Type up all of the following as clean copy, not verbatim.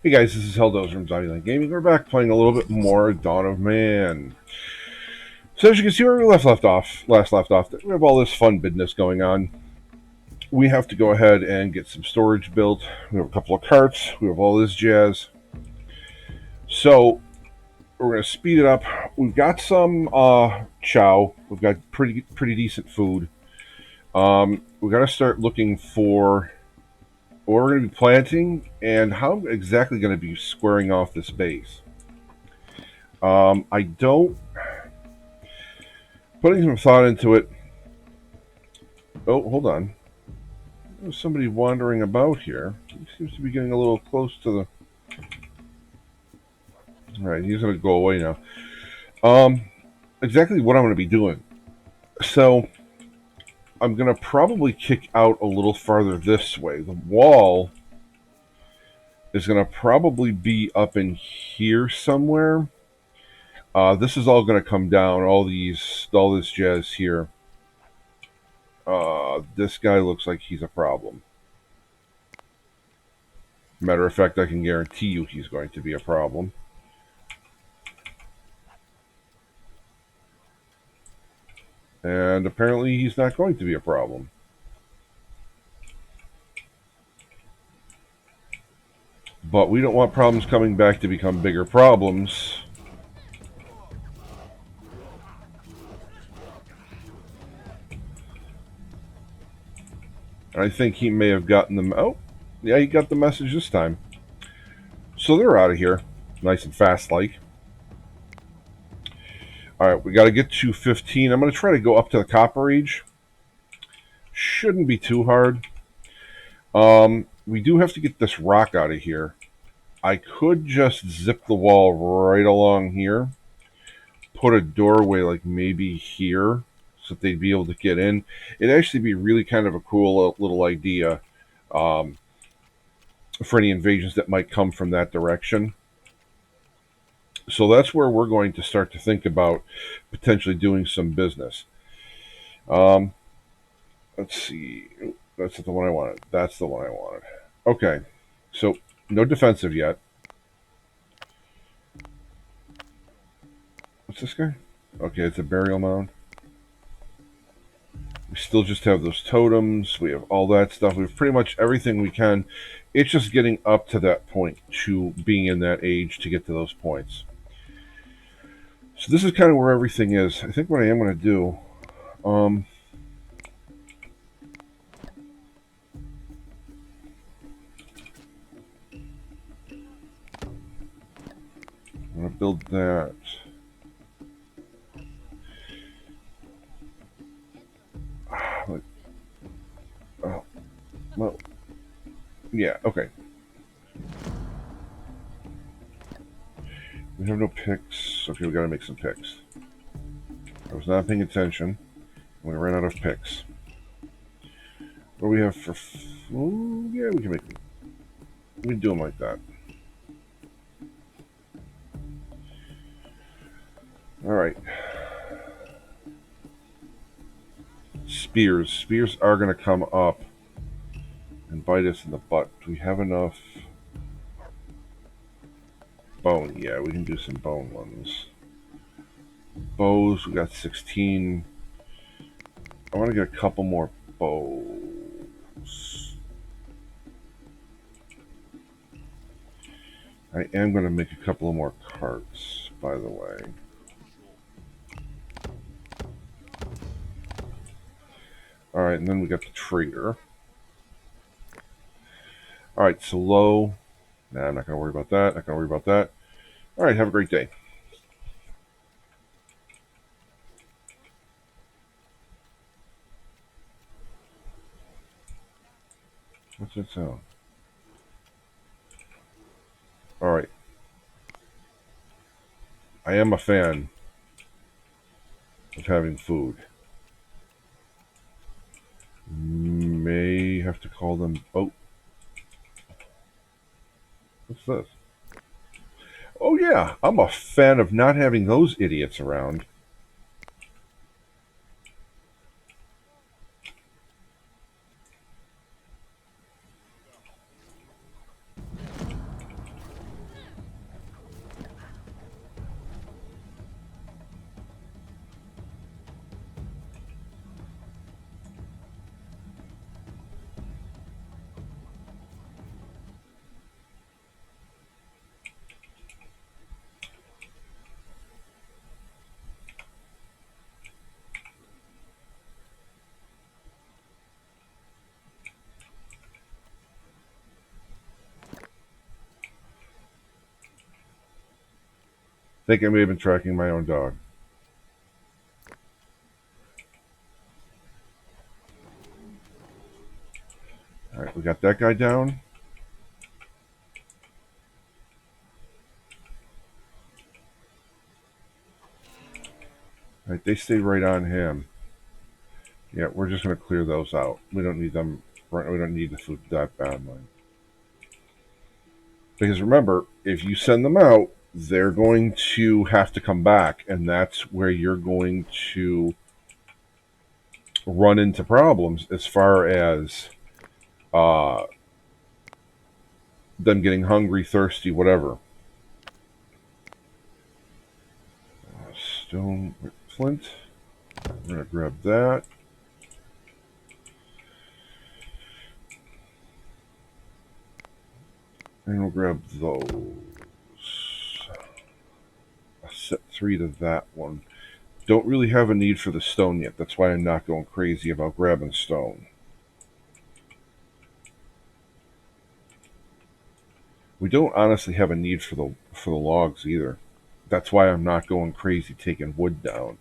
Hey guys, this is Helldozer from Zombieland Gaming. We're back playing a little bit more Dawn of Man. So as you can see where we left off, we have all this fun business going on. We have to go ahead and get some storage built. We have a couple of carts. We have all this jazz. So we're going to speed it up. We've got some chow. We've got pretty decent food. We got to start looking for what we're going to be planting and how I'm exactly going to be squaring off this base. I don't putting some thought into it. Oh, hold on. There's somebody wandering about here. He seems to be getting a little close to the. All right, he's going to go away now. Exactly what I'm going to be doing. So I'm going to probably kick out a little farther this way. The wall is going to probably be up in here somewhere. This is all going to come down. All this jazz here. This guy looks like he's a problem. Matter of fact, I can guarantee you he's going to be a problem. And apparently he's not going to be a problem. But we don't want problems coming back to become bigger problems. I think he may have gotten them. Oh, yeah, he got the message this time. So they're out of here. Nice and fast like. Alright, we got to get to 15. I'm going to try to go up to the Copper Age. Shouldn't be too hard. We do have to get this rock out of here. I could just zip the wall right along here. Put a doorway like maybe here so that they'd be able to get in. It'd actually be really kind of a cool little idea for any invasions that might come from that direction. So that's where we're going to start to think about potentially doing some business. Let's see. That's not the one I wanted. That's the one I wanted. Okay. So no defensive yet. What's this guy? Okay, it's a burial mound. We still just have those totems. We have all that stuff. We have pretty much everything we can. It's just getting up to that point to being in that age to get to those points. So this is kind of where everything is. I think what I am going to do, I'm going to build that. Oh, well, yeah, okay. We have no picks. Okay, we got to make some picks. I was not paying attention. We ran out of picks. What do we have for? Oh, yeah, we can make. We can do them like that. All right. Spears. Spears are going to come up and bite us in the butt. Do we have enough bone? Yeah, we can do some bone ones. Bows, we got 16. I want to get a couple more bows. I am going to make a couple of more carts, by the way. Alright, and then we got the trader. Alright, so low. Nah, I'm not going to worry about that. Not going to worry about that. Alright, have a great day. What's that sound? Alright. I am a fan of having food. May have to call them. Oh. What's this? Oh, yeah. I'm a fan of not having those idiots around. think I may have been tracking my own dog. All right, we got that guy down. All right, they stay right on him. Yeah, we're just going to clear those out. We don't need them. We don't need the food that badly. Because remember, if you send them out, they're going to have to come back, and that's where you're going to run into problems as far as uh, them getting hungry, thirsty, whatever. Stone, flint. I'm going to grab that. And we'll grab those. I'll set 3 to that one. Don't really have a need for the stone yet. That's why I'm not going crazy about grabbing stone. We don't honestly have a need for the logs either. That's why I'm not going crazy taking wood down.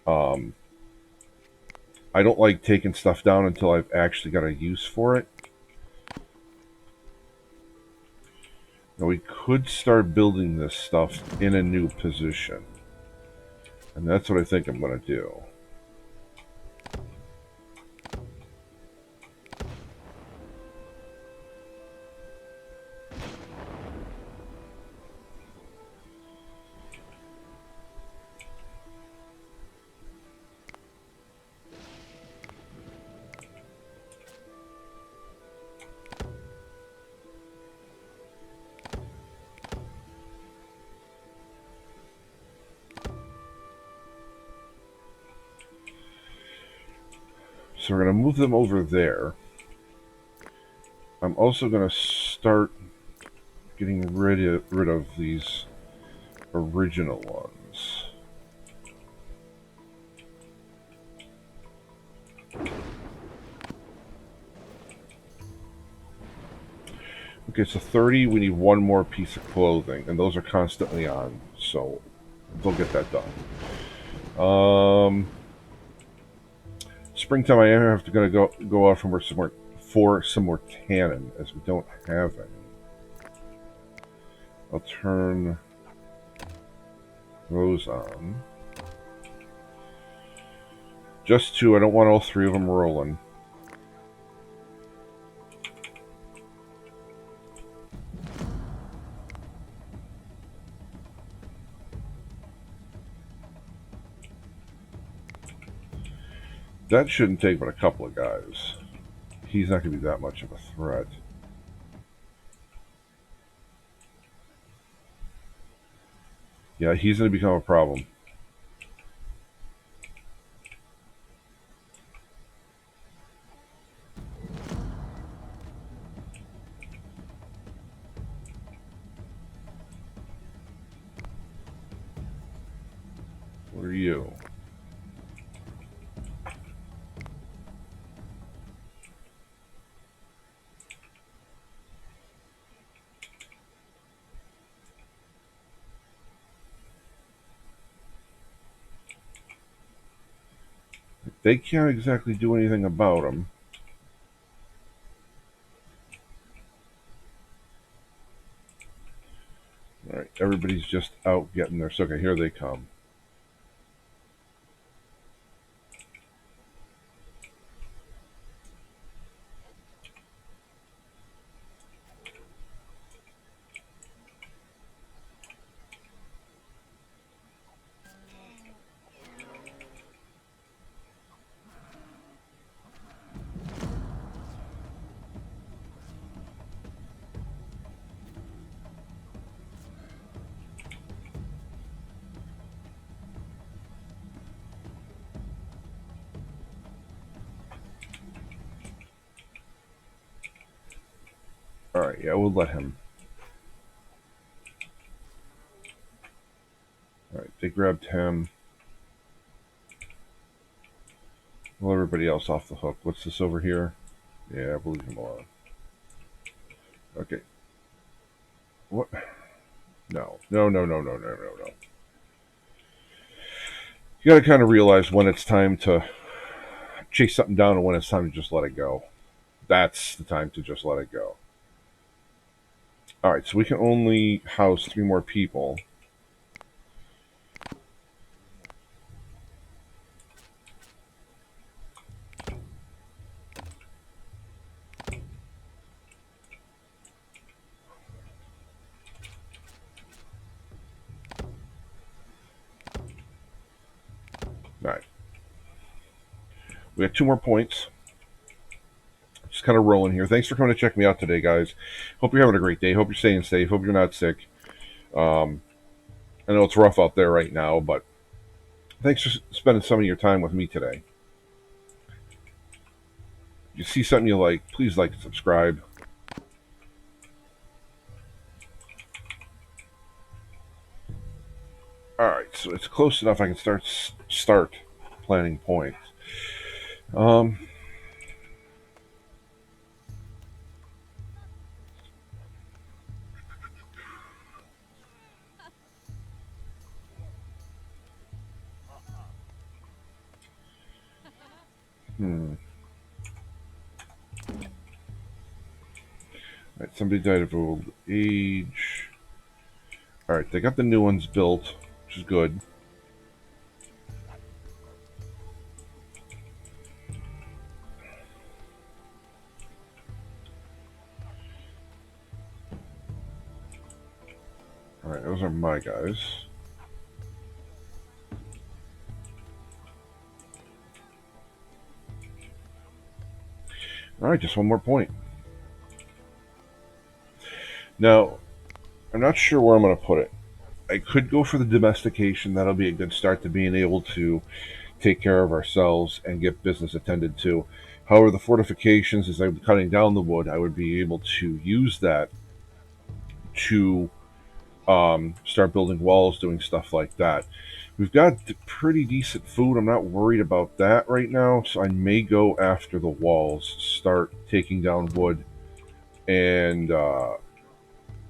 Um, I don't like taking stuff down until I've actually got a use for it. Now we could start building this stuff in a new position. And that's what I think I'm going to do. So we're going to move them over there. I'm also going to start getting rid of these original ones. Okay, so 30, we need one more piece of clothing, and those are constantly on, so they'll get that done. Springtime, I am have to go out for some more tannin, as we don't have any. I'll turn those on. Just 2. I don't want all 3 of them rolling. That shouldn't take but a couple of guys. He's not going to be that much of a threat. Yeah, he's going to become a problem. What are you? They can't exactly do anything about him. Alright, everybody's just out getting their... Okay, here they come. Alright, yeah, we'll let him. Alright, they grabbed him. Well, everybody else off the hook. What's this over here? Yeah, we'll leave him alone. Okay. What? No. No, no, no, no, no, no, no. You got to kind of realize when it's time to chase something down and when it's time to just let it go. That's the time to just let it go. All right, so we can only house 3 more people. All right. We got 2 more points. Just kind of rolling here. Thanks for coming to check me out today, guys. Hope you're having a great day. Hope you're staying safe. Hope you're not sick. Um, I know it's rough out there right now, but thanks for spending some of your time with me today. If you see something you like, please like and subscribe. All right, so it's close enough. I can start planning points. Um, hmm. All right, somebody died of old age. All right, they got the new ones built, which is good. All right, those are my guys. All right, just one more point. Now, I'm not sure where I'm going to put it. I could go for the domestication. That'll be a good start to being able to take care of ourselves and get business attended to. However, the fortifications, as I'm cutting down the wood, I would be able to use that to start building walls, doing stuff like that. We've got pretty decent food. I'm not worried about that right now, so I may go after the walls, start taking down wood, and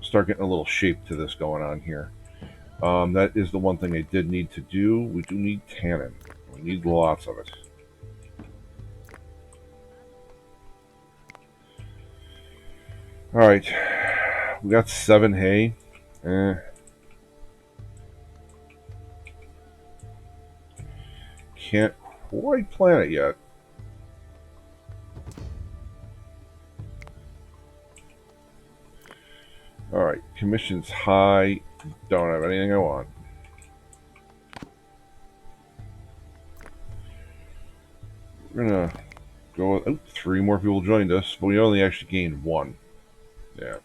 start getting a little shape to this going on here. That is the one thing I did need to do. We do need tannin. We need lots of it. All right, we got 7 hay. Can't quite plant it yet. All right, commission's high. Don't have anything I want. We're gonna go with 3 more people joined us, but we only actually gained 1. Yeah.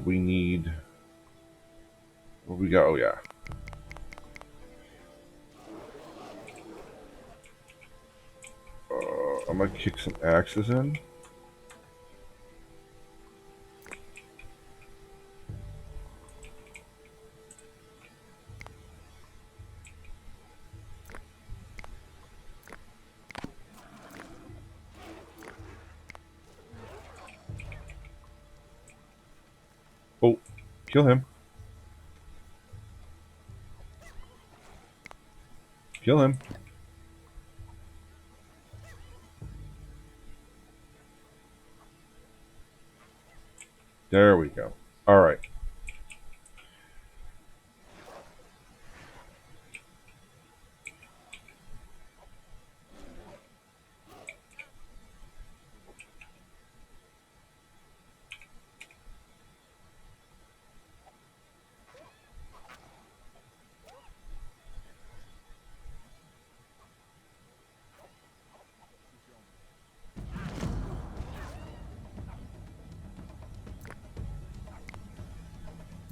We need. What we got? Oh yeah. I'm gonna kick some axes in. Oh, kill him. Kill him. There we go. All right.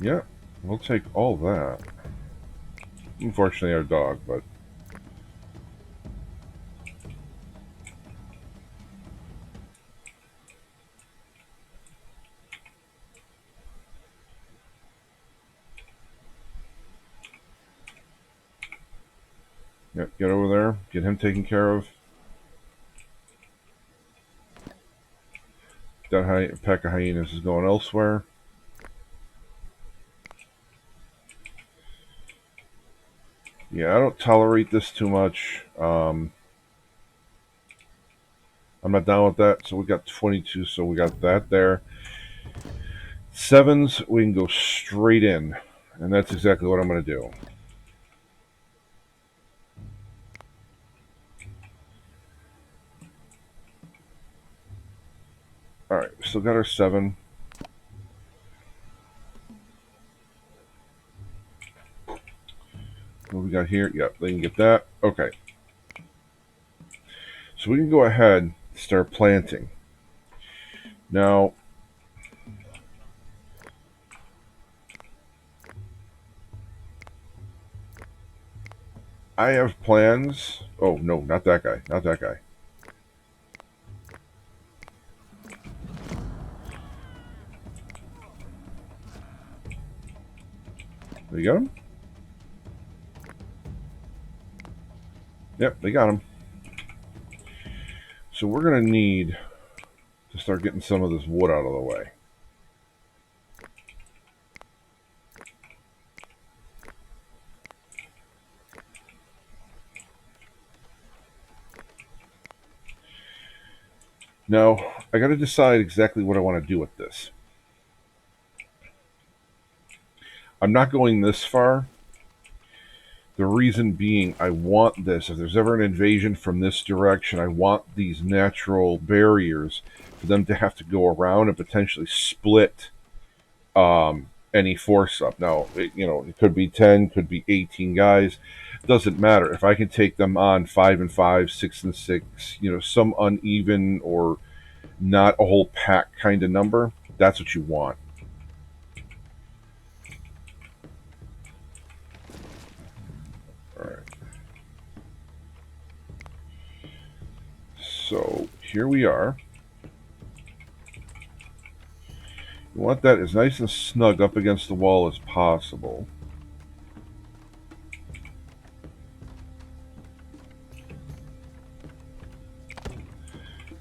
Yeah, we'll take all that. Unfortunately, our dog, but yeah, get over there, get him taken care of. That pack of hyenas is going elsewhere. Yeah, I don't tolerate this too much. I'm not down with that. So we got 22. So we got that there. Sevens, we can go straight in. And that's exactly what I'm going to do. All right, still got our 7. What we got here? Yep, they can get that. Okay. So we can go ahead and start planting. Now, I have plans. Oh, no, not that guy. Not that guy. They got him? Yep, they got him. So we're going to need to start getting some of this wood out of the way. Now, I got to decide exactly what I want to do with this. I'm not going this far. The reason being, I want this. If there's ever an invasion from this direction, I want these natural barriers for them to have to go around and potentially split any force up. Now, it could be 10, could be 18 guys. Doesn't matter. If I can take them on 5 and 5, 6 and 6, some uneven or not a whole pack kind of number, that's what you want. All right. So here we are. You want that as nice and snug up against the wall as possible.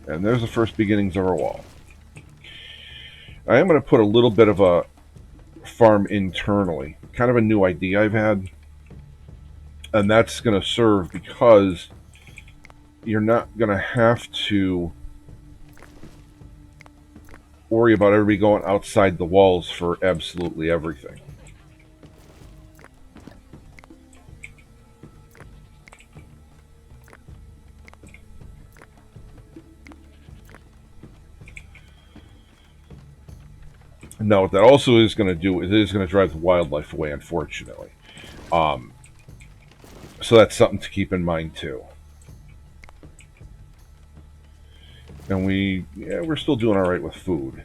And there's the first beginnings of our wall. I am going to put a little bit of a farm internally. Kind of a new idea I've had. And that's going to serve because you're not going to have to worry about everybody going outside the walls for absolutely everything. Now, what that also is going to do is it is going to drive the wildlife away, unfortunately. So that's something to keep in mind too. And we're still doing all right with food.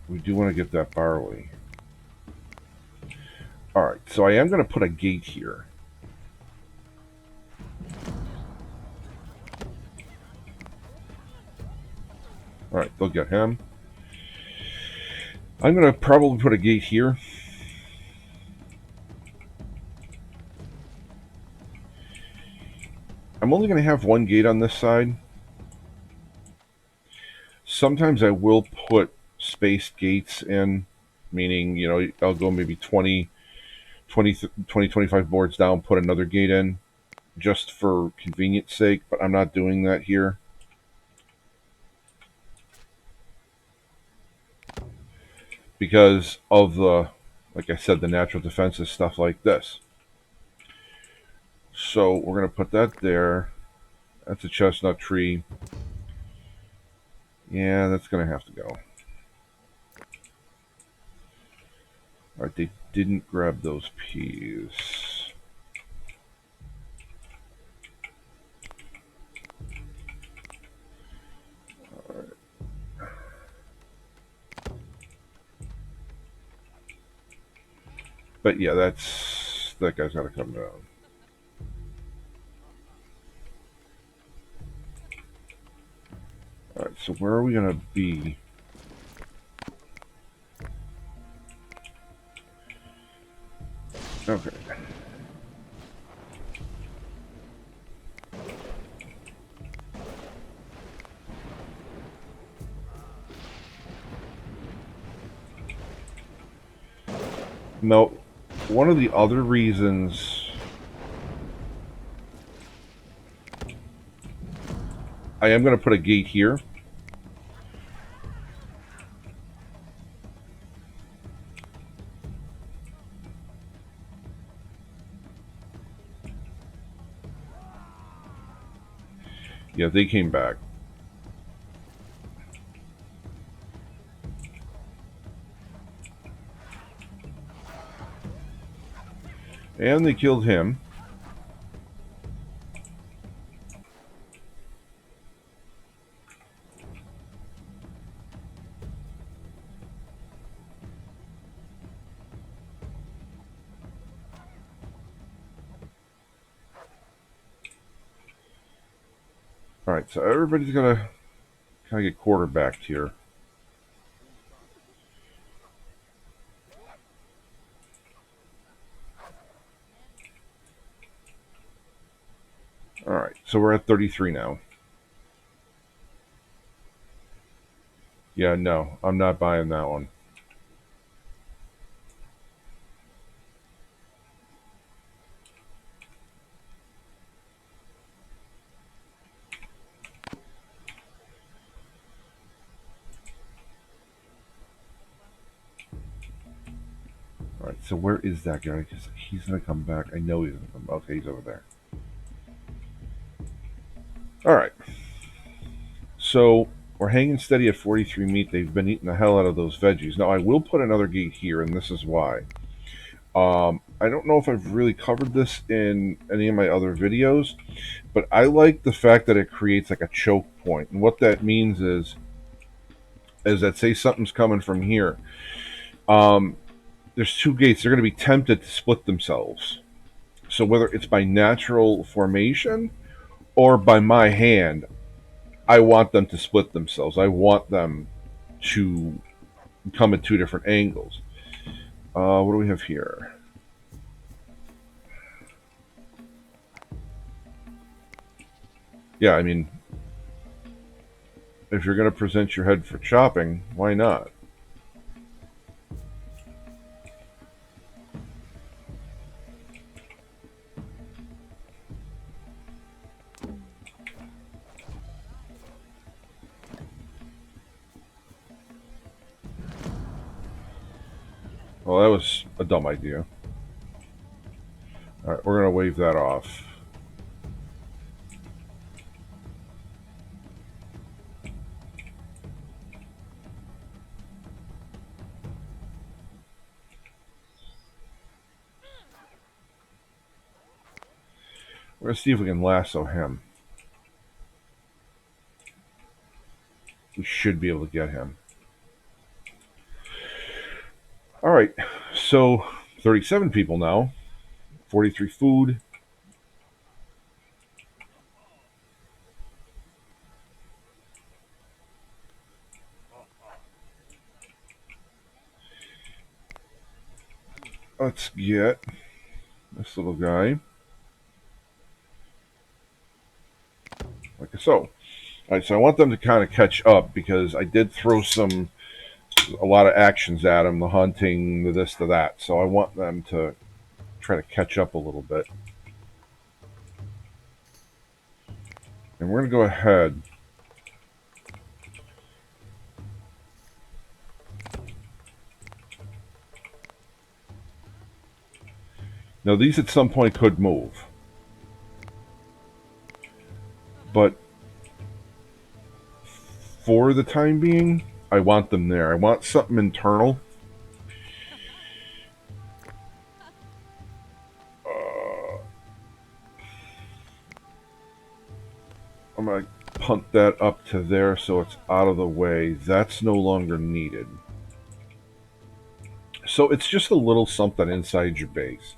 We do want to get that barley. All right, so I am going to put a gate here. All right, they'll get him. I'm going to probably put a gate here. I'm only going to have one gate on this side. Sometimes I will put spaced gates in, meaning, I'll go maybe 20, 25 boards down, put another gate in, just for convenience sake, but I'm not doing that here. Because of like I said, the natural defenses, stuff like this. So we're going to put that there. That's a chestnut tree. Yeah, that's going to have to go. Alright, they didn't grab those peas. Alright. But yeah, that guy's got to come down. Alright, so where are we going to be? Okay. Now, one of the other reasons I am going to put a gate here. Yeah, they came back. And they killed him. Alright, so everybody's going to kind of get quarterbacked here. Alright, so we're at 33 now. Yeah, no, I'm not buying that one. Alright, so where is that guy? Because he's going to come back. I know he's going to come back. Okay, he's over there. Alright. So we're hanging steady at 43 meat. They've been eating the hell out of those veggies. Now, I will put another gate here, and this is why. I don't know if I've really covered this in any of my other videos, but I like the fact that it creates like a choke point. And what that means is that say something's coming from here. There's two gates. They're going to be tempted to split themselves. So whether it's by natural formation or by my hand, I want them to split themselves. I want them to come at two different angles. What do we have here? Yeah, I mean, if you're going to present your head for chopping, why not? Well, that was a dumb idea. All right, we're going to wave that off. We're going to see if we can lasso him. We should be able to get him. All right, so 37 people now, 43 food. Let's get this little guy. Like so. All right, so I want them to kind of catch up because I did throw a lot of actions at them, the hunting, the this, the that. So I want them to try to catch up a little bit. And we're going to go ahead. Now, these at some point could move. But for the time being, I want them there. I want something internal. I'm going to punt that up to there so it's out of the way. That's no longer needed. So it's just a little something inside your base.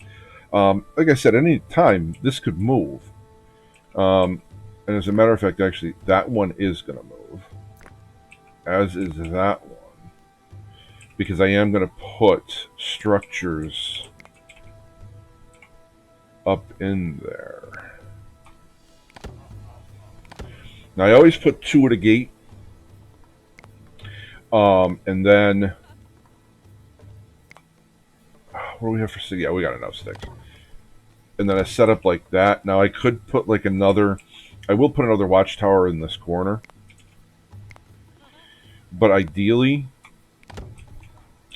Like I said, any time this could move. And as a matter of fact, actually, that one is going to move. As is that one. Because I am going to put structures up in there. Now, I always put two at a gate. And then... What do we have for sticks? Yeah, we got enough sticks. And then I set up like that. Now I could put like another. I will put another watchtower in this corner. But ideally,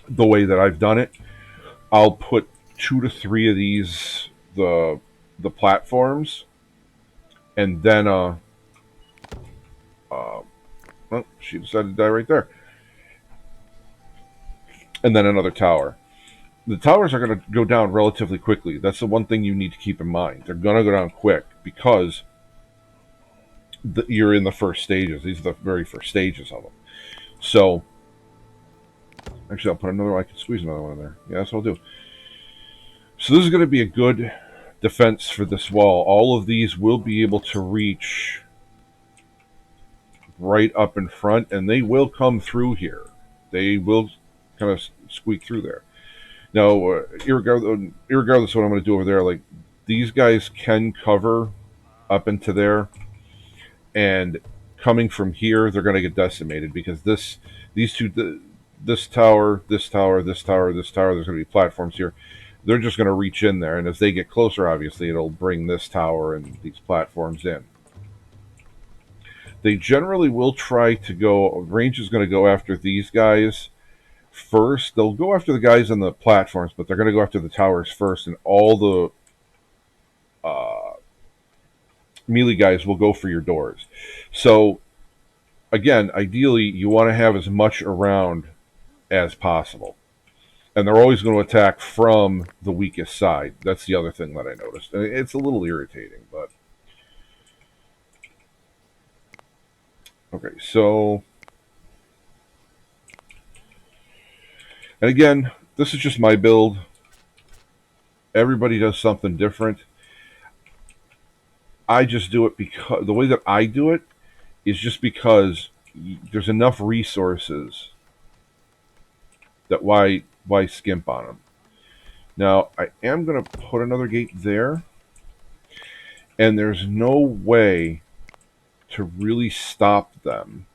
the way that I've done it, I'll put 2 to 3 of these the platforms, and then oh, she decided to die right there, and then another tower. The towers are going to go down relatively quickly. That's the one thing you need to keep in mind. They're going to go down quick because you're in the first stages. These are the very first stages of them. So, actually, I'll put another one. I can squeeze another one in there. Yeah, that's what I'll do. So this is going to be a good defense for this wall. All of these will be able to reach right up in front, and they will come through here. They will kind of squeak through there. Now, irregardless of what I'm going to do over there, like these guys can cover up into there, and coming from here, they're going to get decimated because these two, this tower, this tower, this tower, this tower. There's going to be platforms here. They're just going to reach in there, and as they get closer, obviously, it'll bring this tower and these platforms in. They generally will try to go. Range is going to go after these guys first. They'll go after the guys on the platforms, but they're going to go after the towers first, and all the melee guys will go for your doors. So, again, ideally, you want to have as much around as possible. And they're always going to attack from the weakest side. That's the other thing that I noticed. And it's a little irritating, but... Okay, so... And again, this is just my build. Everybody does something different. I just do it because... The way that I do it is just because there's enough resources that why skimp on them. Now, I am going to put another gate there. And there's no way to really stop them.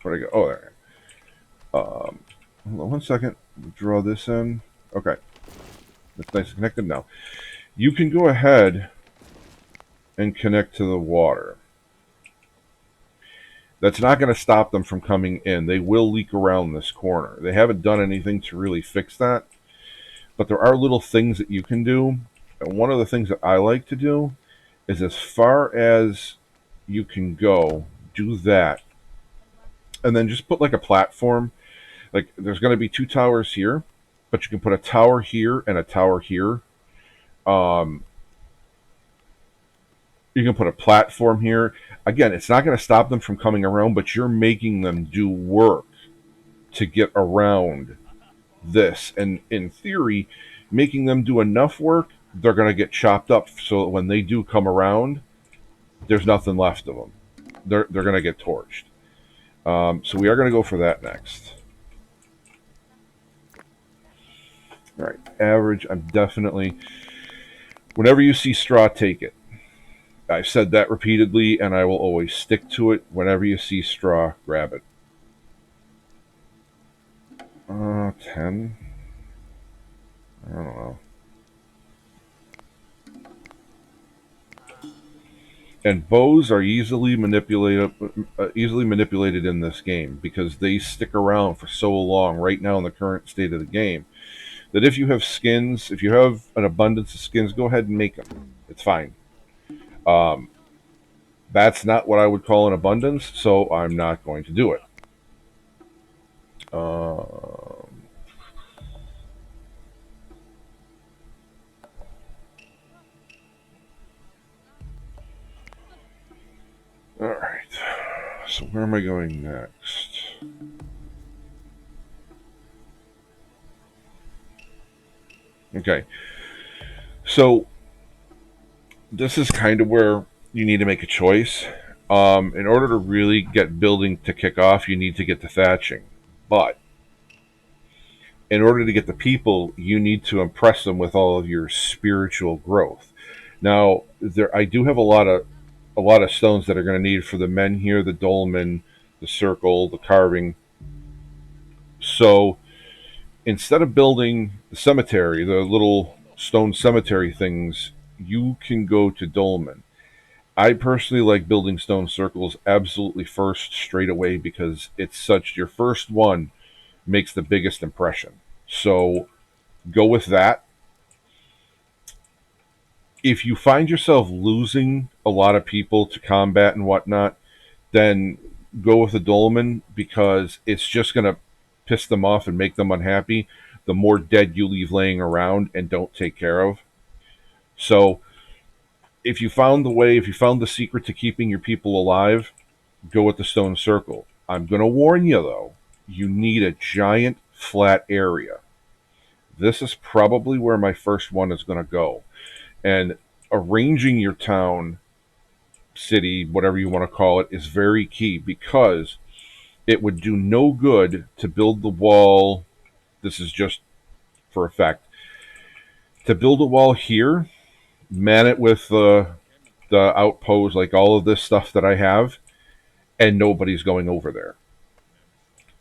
Where'd I go? Oh, there. Hold on 1 second. Draw this in. Okay. That's nice and connected now. You can go ahead and connect to the water. That's not going to stop them from coming in. They will leak around this corner. They haven't done anything to really fix that. But there are little things that you can do. And one of the things that I like to do is as far as you can go, do that. And then just put like a platform. Like there's going to be 2 towers here, but you can put a tower here and a tower here. You can put a platform here. Again, it's not going to stop them from coming around, but you're making them do work to get around this. And in theory, making them do enough work, they're going to get chopped up so that when they do come around, there's nothing left of them. They're going to get torched. So we are going to go for that next. All right, average. I'm definitely... Whenever you see straw, take it. I've said that repeatedly, and I will always stick to it. Whenever you see straw, grab it. 10? I don't know. And bows are easily manipulated in this game because they stick around for so long right now in the current state of the game that if you have skins, if you have an abundance of skins, go ahead and make them. It's fine. That's not what I would call an abundance, so I'm not going to do it. Alright. So where am I going next? Okay. So this is kind of where you need to make a choice. In order to really get building to kick off, you need to get to thatching. But in order to get the people, you need to impress them with all of your spiritual growth. Now, I do have a lot of stones that are going to need for the men here, the dolmen, the circle, the carving. So Instead of building the cemetery, the little stone cemetery things, you can go to dolmen. I personally like building stone circles absolutely first straight away because it's such your first one makes the biggest impression. So go with that. If you find yourself losing a lot of people to combat and whatnot, then go with the dolmen because it's just going to piss them off and make them unhappy the more dead you leave laying around and don't take care of. So if you found the way, if you found the secret to keeping your people alive, go with the stone circle. I'm going to warn you though, you need a giant flat area. This is probably where my first one is going to go. And arranging your town, city, whatever you want to call it, is very key because it would do no good to build the wall. This is just for effect. To build a wall here, man it with the outpost, like all of this stuff that I have, and nobody's going over there.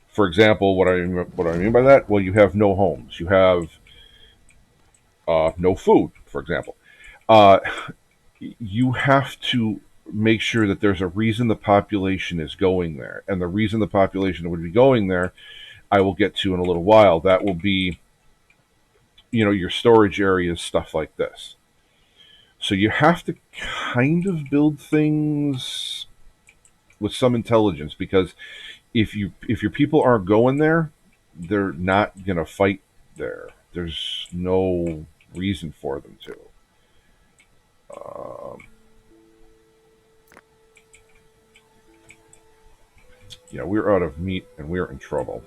For example, what I mean by that? Well, you have no homes, you have no food, for example. Uh, you have to make sure that there's a reason the population is going there, and the reason the population would be going there, I will get to in a little while. That will be, your storage areas, stuff like this. So you have to kind of build things with some intelligence because if your people aren't going there, they're not gonna fight there. There's no reason for them to. Um, yeah, we're out of meat and we're in trouble.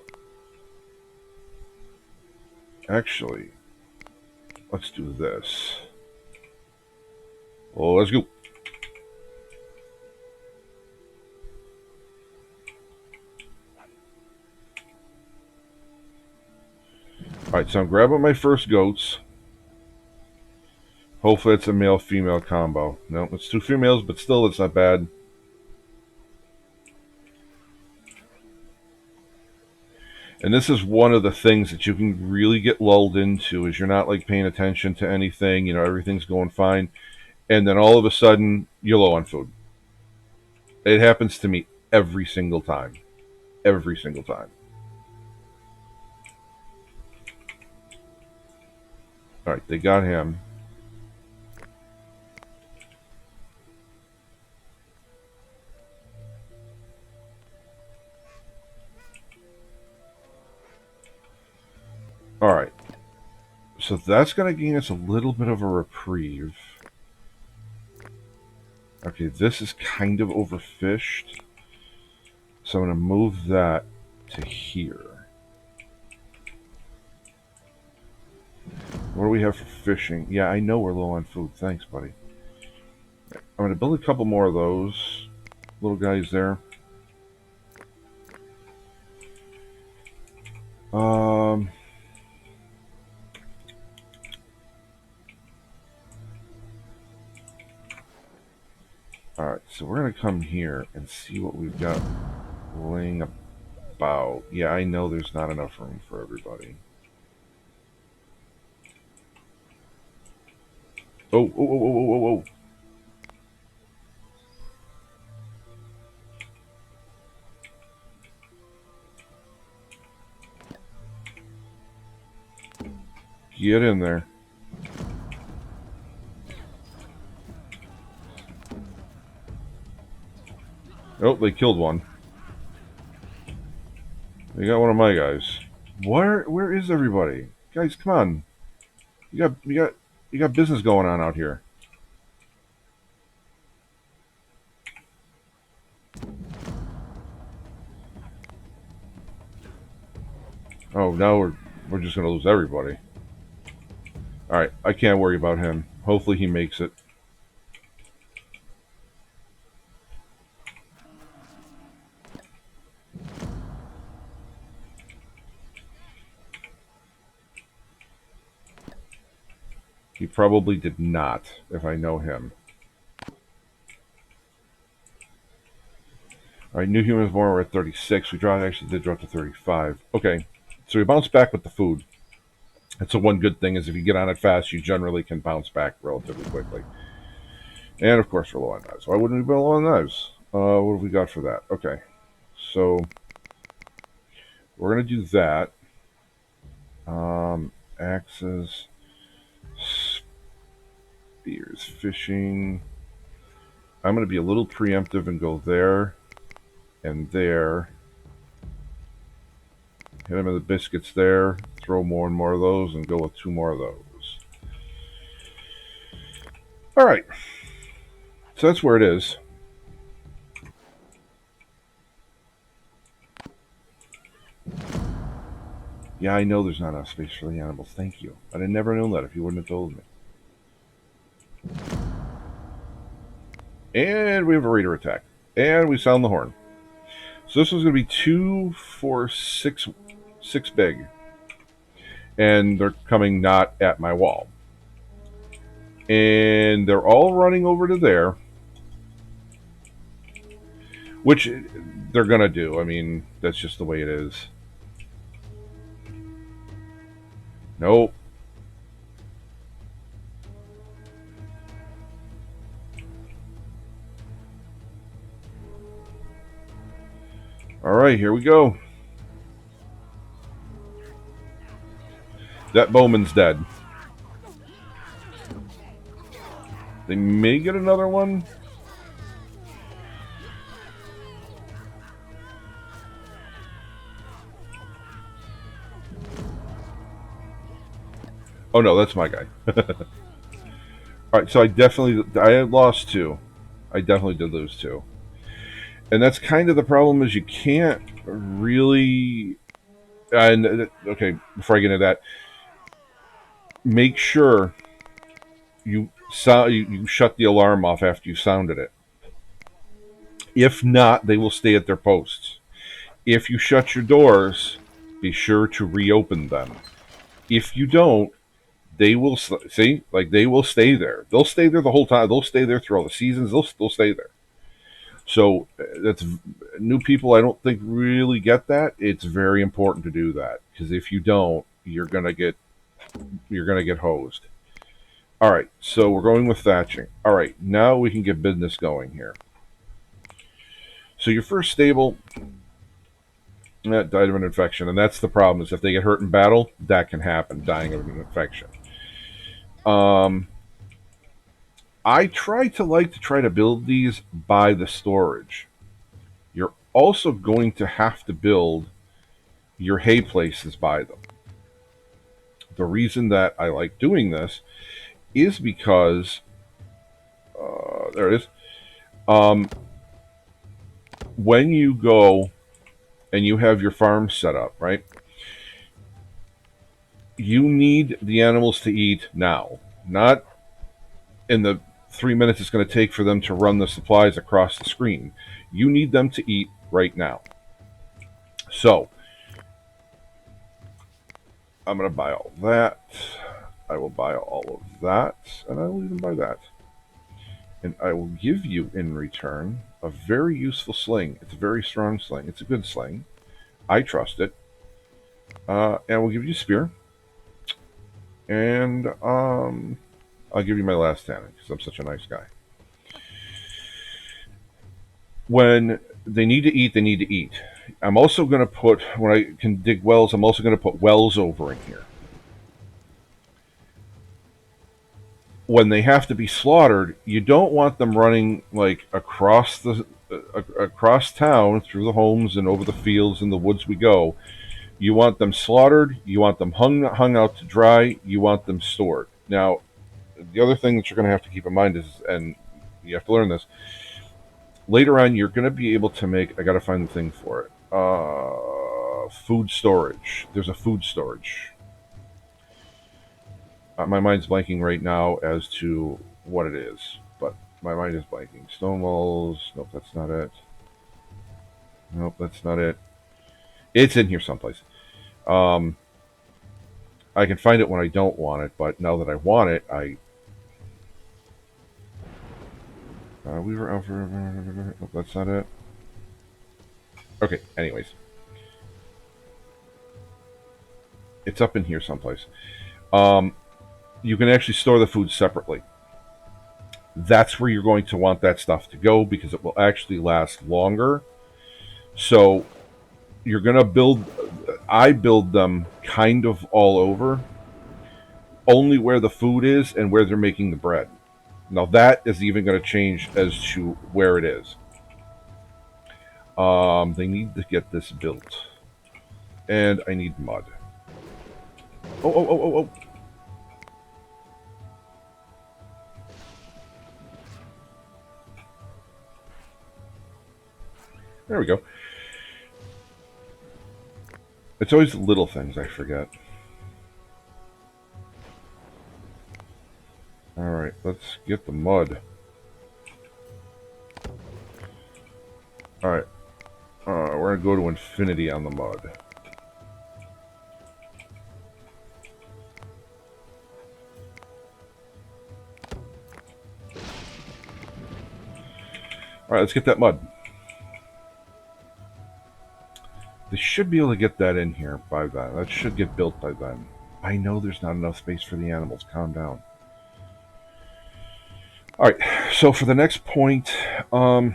Actually, let's do this. Oh, let's go. All right, so I'm grabbing my first goats. Hopefully, it's a male-female combo. No, it's two females, but still, it's not bad. And this is one of the things that you can really get lulled into is you're not like paying attention to anything, everything's going fine, and then all of a sudden you're low on food. It happens to me every single time. Every single time. All right, they got him. All right. So that's going to gain us a little bit of a reprieve. Okay, this is kind of overfished. So I'm going to move that to here. What do we have for fishing? Yeah, I know we're low on food. Thanks, buddy. I'm going to build a couple more of those little guys there. Um, Alright, so we're going to come here and see what we've got laying about. Yeah, I know there's not enough room for everybody. Oh, oh, oh, oh, oh, oh, oh. Get in there. Oh, they killed one. They got one of my guys. Where is everybody? Guys, come on. You got business going on out here. Oh, now we're just gonna lose everybody. Alright, I can't worry about him. Hopefully he makes it. He probably did not, if I know him. Alright, new humans born were at 36. We actually did drop to 35. Okay. So you bounce back with the food. That's the one good thing is if you get on it fast, you generally can bounce back relatively quickly. And of course, we're low on knives. Why wouldn't we be low on knives? What have we got for that? Okay, so we're gonna do that. Axes, spears, fishing. I'm gonna be a little preemptive and go there and there. Hit him with the biscuits there. Throw more and more of those, and go with 2 more of those. All right. So that's where it is. Yeah, I know there's not enough space for the animals. Thank you. I'd have never known that if you wouldn't have told me. And we have a raider attack. And we sound the horn. So this is going to be 2, 4, 6 big. And they're coming not at my wall. And they're all running over to there. Which they're going to do. I mean, that's just the way it is. Nope. All right, here we go. That bowman's dead. They may get another one. Oh no, that's my guy. All right, so I had lost 2. I definitely did lose 2. And that's kind of the problem is you can't really. And okay, before I get into that, make sure you shut the alarm off after you sounded it. If not, they will stay at their posts. If you shut your doors, be sure to reopen them. If you don't, they will they will stay there. They'll stay there the whole time. They'll stay there through all the seasons. They'll stay there. So that's new people. I don't think really get that. It's very important to do that because if you don't, you're gonna get hosed. All right, so we're going with thatching. All right, now we can get business going here. So your first stable died of an infection, and that's the problem. Is if they get hurt in battle, that can happen, dying of an infection. I try to build these by the storage. You're also going to have to build your hay places by them. The reason that I like doing this is because there it is. When you go and you have your farm set up, right? You need the animals to eat now, not in the 3 minutes it's going to take for them to run the supplies across the screen. You need them to eat right now. So, I'm going to buy all that. I will buy all of that, and I will even buy that. And I will give you in return a very useful sling. It's a very strong sling. It's a good sling. I trust it. And we'll give you a spear. And I'll give you my last tanning because I'm such a nice guy. When they need to eat, they need to eat. I'm also going to put, when I can dig wells, I'm also going to put wells over in here. When they have to be slaughtered, you don't want them running like across town through the homes and over the fields and the woods we go. You want them slaughtered. You want them hung out to dry. You want them stored. Now, the other thing that you're going to have to keep in mind is, and you have to learn this, later on you're going to be able to make, I got to find the thing for it, food storage. There's a food storage. My mind's blanking right now as to what it is, but my mind is blanking. Stone walls. Nope, that's not it. Nope, that's not it. It's in here someplace. I can find it when I don't want it, but now that I want it, we were out for. Nope, that's not it. Okay. Anyways, It's up in here someplace. Um, you can actually store the food separately. That's where you're going to want that stuff to go because it will actually last longer. So you're going to build, I build them kind of all over, only where the food is and where they're making the bread. Now that is even going to change as to where it is. They need to get this built. And I need mud. Oh. There we go. It's always the little things I forget. Alright, let's get the mud. Alright. We're going to go to infinity on the mud. Alright, let's get that mud. They should be able to get that in here by then. That should get built by then. I know there's not enough space for the animals. Calm down. Alright, so for the next point, now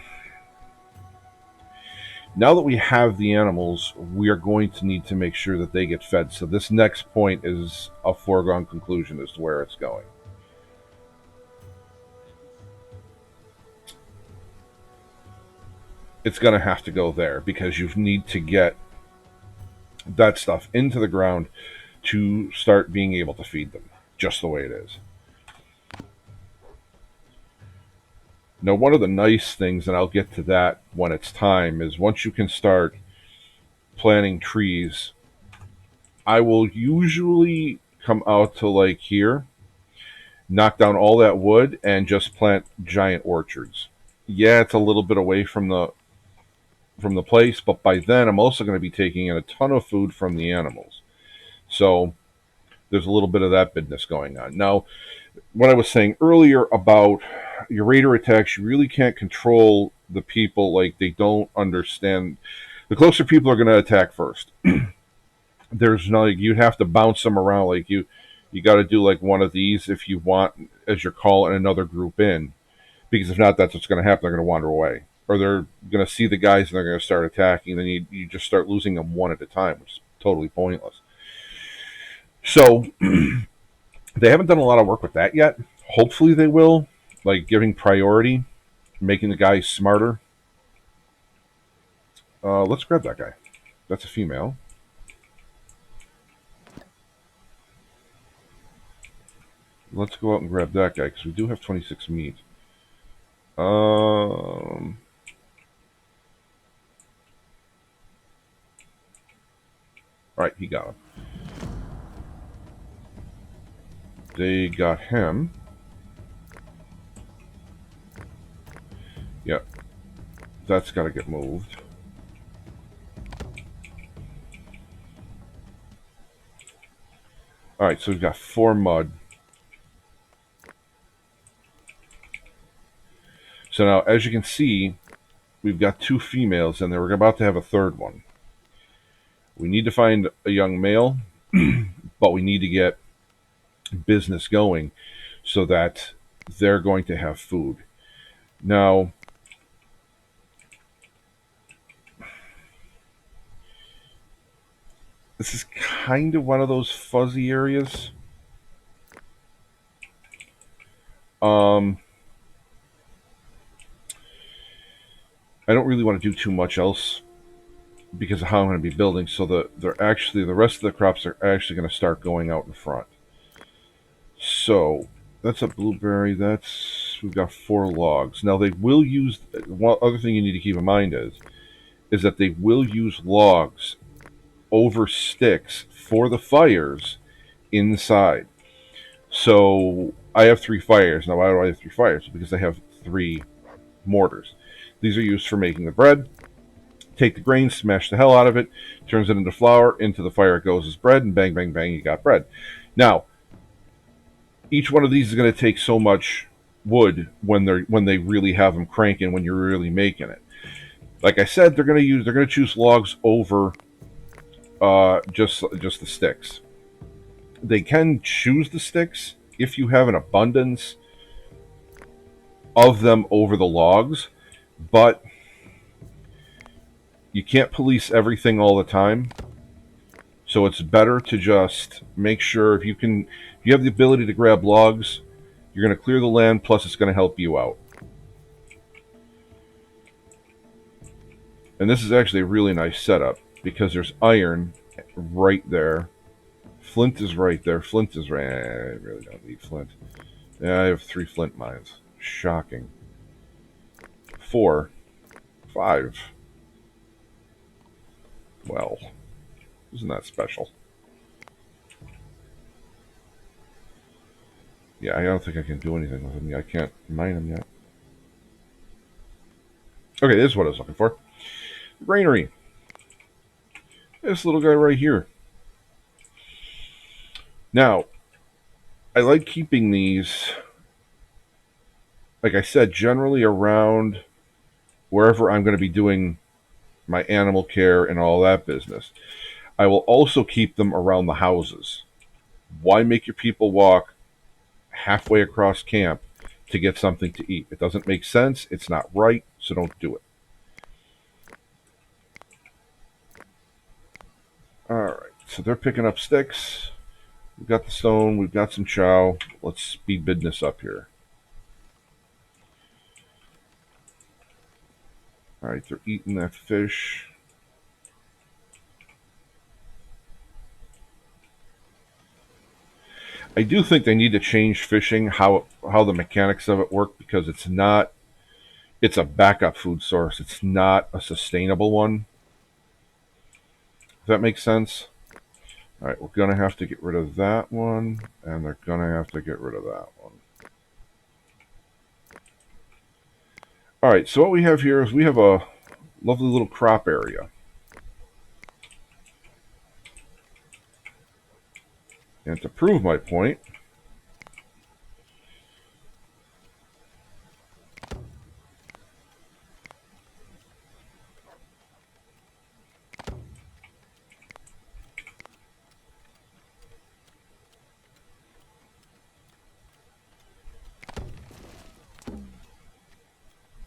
that we have the animals, we are going to need to make sure that they get fed. So this next point is a foregone conclusion as to where it's going. It's going to have to go there because you need to get that stuff into the ground to start being able to feed them, just the way it is. Now, one of the nice things, and I'll get to that when it's time, is once you can start planting trees, I will usually come out to like here, knock down all that wood, and just plant giant orchards. Yeah, it's a little bit away from the place, but by then I'm also going to be taking in a ton of food from the animals. So there's a little bit of that business going on. Now, what I was saying earlier about your raider attacks, you really can't control the people. Like, they don't understand. The closer people are going to attack first. There's no, like, you'd have to bounce them around. Like, you got to do like one of these if you want, as your call, and another group in. Because if not, that's what's going to happen. They're going to wander away. Or they're going to see the guys and they're going to start attacking. Then you just start losing them one at a time, which is totally pointless. So they haven't done a lot of work with that yet. Hopefully they will, like giving priority, making the guys smarter. Let's grab that guy. That's a female. Let's go out and grab that guy because we do have 26 meat. All right, he got him. They got him. Yep. That's got to get moved. Alright, so we've got 4 mud. So now, as you can see, we've got 2 females, and we're about to have a third one. We need to find a young male, but we need to get business going so that they're going to have food. Now, this is kind of one of those fuzzy areas. I don't really want to do too much else because of how I'm going to be building. So the rest of the crops are actually going to start going out in front. So that's a blueberry. We've got 4 logs. Now they will use, one other thing you need to keep in mind is that they will use logs over sticks for the fires inside. So I have 3 fires. Now why do I have 3 fires? Because I have 3 mortars. These are used for making the bread. Take the grain, smash the hell out of it, turns it into flour, into the fire it goes as bread, and bang, bang, bang, you got bread. Now, each one of these is going to take so much wood when they really have them cranking, when you're really making it. Like I said, they're going to choose logs over just the sticks. They can choose the sticks if you have an abundance of them over the logs, but you can't police everything all the time. So it's better to just make sure if you have the ability to grab logs, you're going to clear the land, plus it's going to help you out. And this is actually a really nice setup because there's iron right there. Flint is right there. Flint is right. I really don't need flint. Yeah, I have 3 flint mines. Shocking. 4. 5. Well, isn't that special? Yeah, I don't think I can do anything with them. I can't mine them yet. Okay, this is what I was looking for. Granary. This little guy right here. Now, I like keeping these, like I said, generally around wherever I'm going to be doing my animal care and all that business. I will also keep them around the houses. Why make your people walk halfway across camp to get something to eat? It doesn't make sense. It's not right, so don't do it. Alright, so they're picking up sticks. We've got the stone. We've got some chow. Let's speed business up here. Alright, they're eating that fish. I do think they need to change fishing, how the mechanics of it work, because it's a backup food source. It's not a sustainable one. If that makes sense. All right, we're going to have to get rid of that one, and they're going to have to get rid of that one. All right, so what we have here is we have a lovely little crop area. And to prove my point,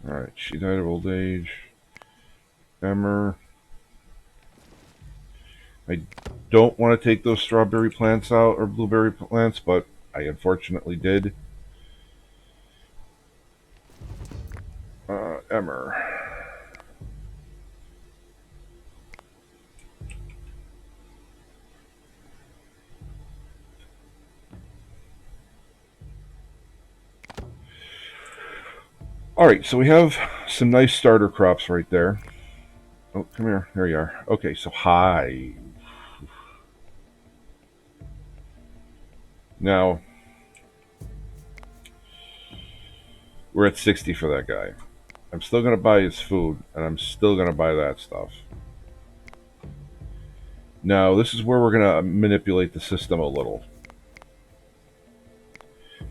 all right, she died of old age. Emmer. I don't want to take those strawberry plants out or blueberry plants, but I unfortunately did. Emmer. All right, so we have some nice starter crops right there. Oh, come here. There you are. Okay, so hive. Now, we're at 60 for that guy. I'm still going to buy his food, and I'm still going to buy that stuff. Now, this is where we're going to manipulate the system a little.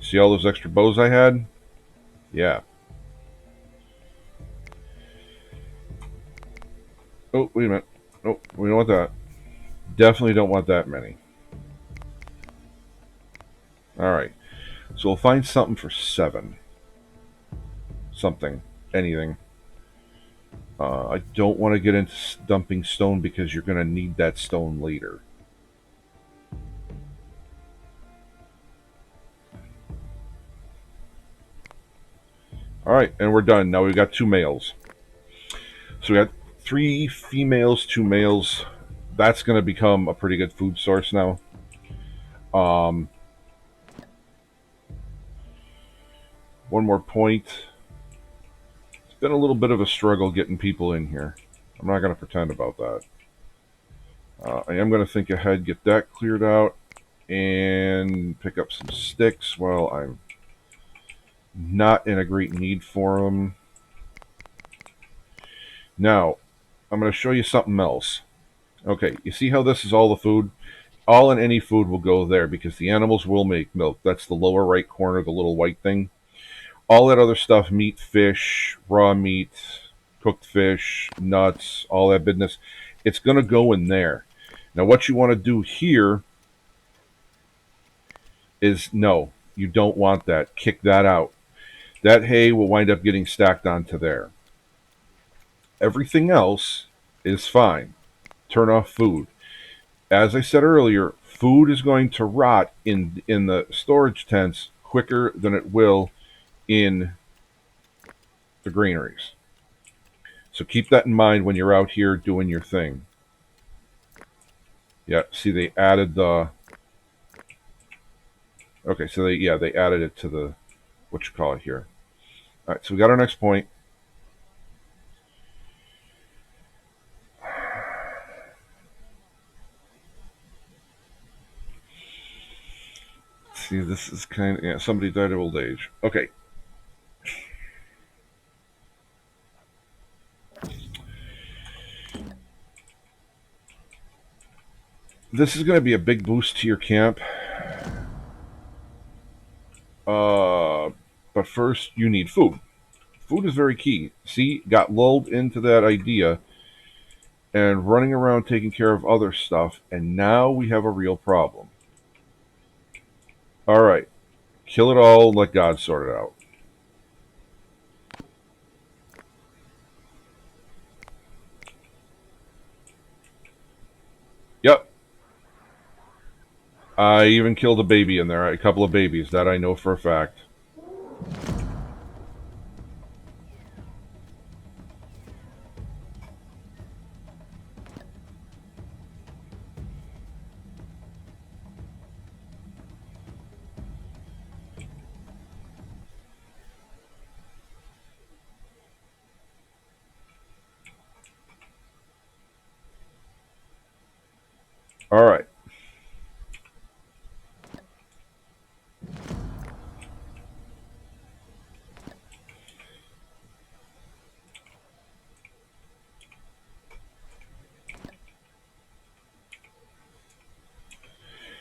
See all those extra bows I had? Yeah. Oh, wait a minute. Oh, we don't want that. Definitely don't want that many. Alright. So we'll find something for 7. Something. Anything. I don't want to get into dumping stone because you're going to need that stone later. Alright, and we're done. Now we've got 2 males. So we got 3 females, 2 males. That's going to become a pretty good food source now. One more point. It's been a little bit of a struggle getting people in here. I'm not going to pretend about that. I am going to think ahead, get that cleared out, and pick up some sticks while I'm not in a great need for them. Now, I'm going to show you something else. Okay, you see how this is all the food? All and any food will go there because the animals will make milk. That's the lower right corner, the little white thing. All that other stuff, meat, fish, raw meat, cooked fish, nuts, all that business, it's going to go in there. Now, what you want to do here is no, you don't want that. Kick that out. That hay will wind up getting stacked onto there. Everything else is fine. Turn off food. As I said earlier, food is going to rot in the storage tents quicker than it will in the granaries. So keep that in mind when you're out here doing your thing. Yeah, see they added the okay, so they added it to the what you call it here. All right, so we got our next point. See, this is kind of somebody died of old age. Okay. This is going to be a big boost to your camp. Uh, but first, you need food. Food is very key. See, got lulled into that idea and running around taking care of other stuff, and now we have a real problem. All right, kill it all, let God sort it out. Yep, I even killed a baby in there, a couple of babies, that I know for a fact. All right.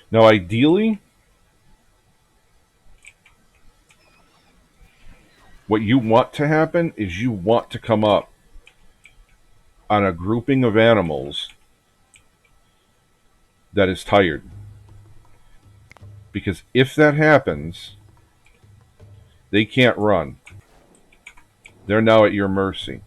Now, ideally, what you want to happen is you want to come up on a grouping of animals that is tired. Because if that happens, they can't run. They're now at your mercy.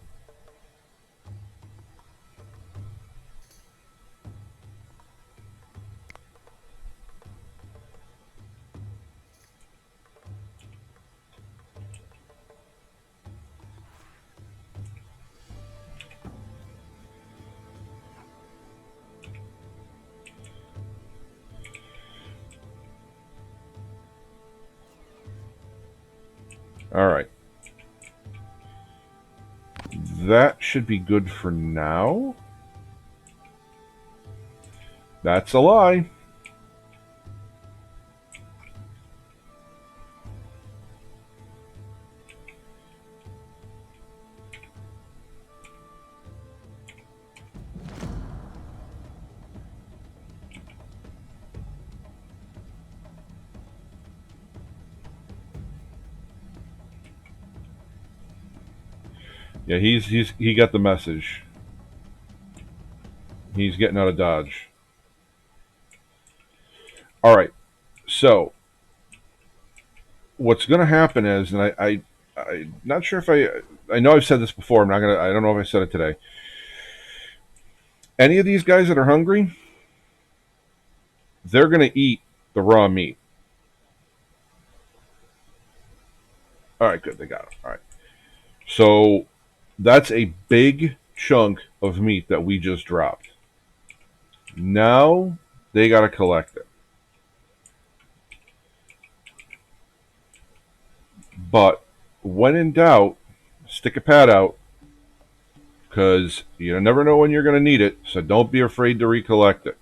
All right. That should be good for now. That's a lie. Yeah, he got the message. He's getting out of Dodge. All right. So what's going to happen is, and I'm not sure if I know I've said this before. I don't know if I said it today. Any of these guys that are hungry, they're going to eat the raw meat. All right, good. They got it. All right. So that's a big chunk of meat that we just dropped. Now they got to collect it. But when in doubt, stick a pad out because you never know when you're going to need it. So don't be afraid to recollect it.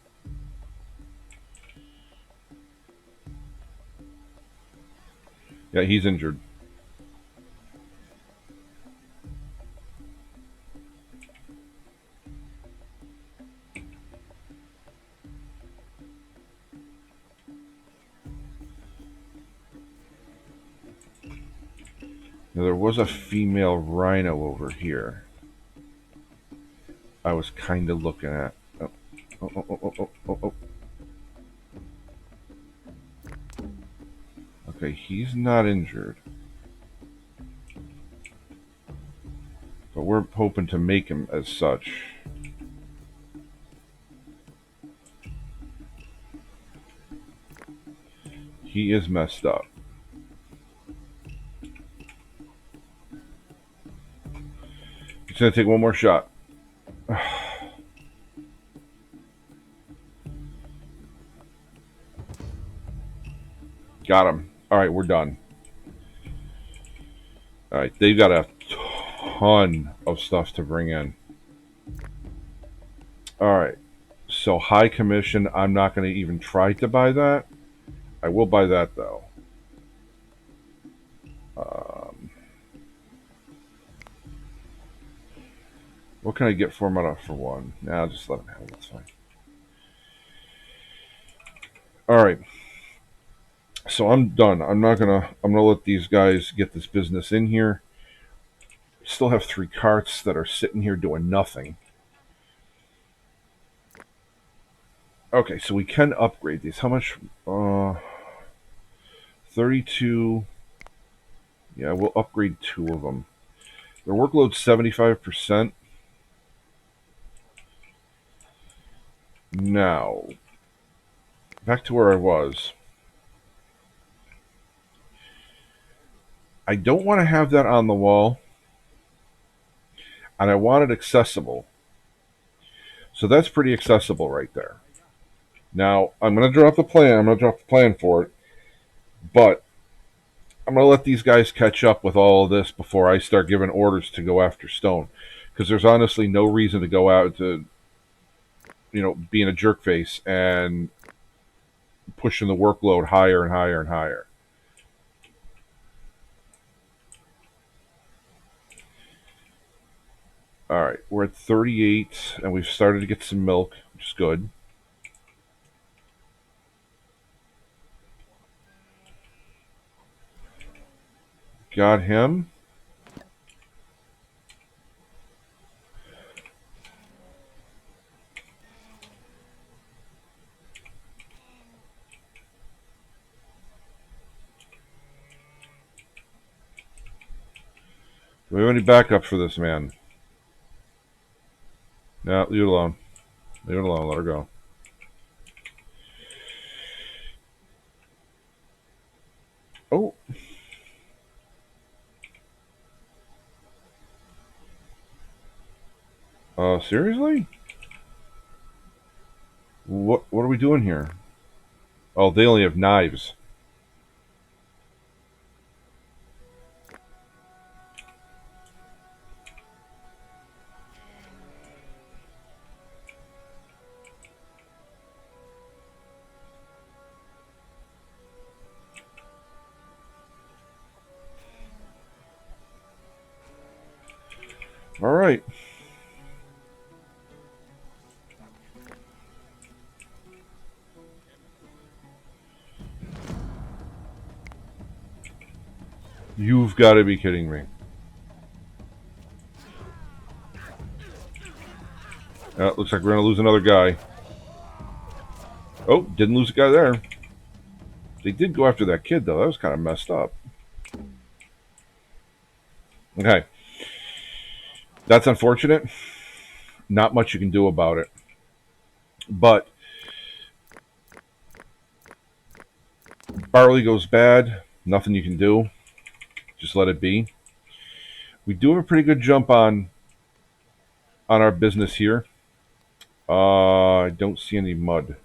Yeah, he's injured. Now, there was a female rhino over here. I was kind of looking at. Oh. Okay, he's not injured. But we're hoping to make him as such. He is messed up. He's going to take one more shot. Got him. All right, we're done. All right, they've got a ton of stuff to bring in. All right, so high commission. I'm not going to even try to buy that. I will buy that though. What can I get for him for one? Nah, I'll just let him have it. That's fine. All right. So I'm done. I'm gonna let these guys get this business in here. Still have 3 carts that are sitting here doing nothing. Okay, so we can upgrade these. How much? 32. Yeah, we'll upgrade 2 of them. Their workload's 75%. Now, back to where I was. I don't want to have that on the wall, and I want it accessible. So that's pretty accessible right there. Now, I'm going to drop the plan. I'm going to drop the plan for it, but I'm going to let these guys catch up with all of this before I start giving orders to go after stone, because there's honestly no reason to go out to, being a jerk face and pushing the workload higher and higher and higher. All right, we're at 38, and we've started to get some milk, which is good. Got him. Do we have any backup for this man? No, leave it alone. Leave it alone. Let her go. Oh. Seriously? What are we doing here? Oh, they only have knives. All right. You've got to be kidding me. Looks like we're going to lose another guy. Oh, didn't lose a guy there. They did go after that kid, though. That was kind of messed up. Okay. That's unfortunate. Not much you can do about it. But barley goes bad. Nothing you can do. Just let it be. We do have a pretty good jump on our business here. I don't see any mud,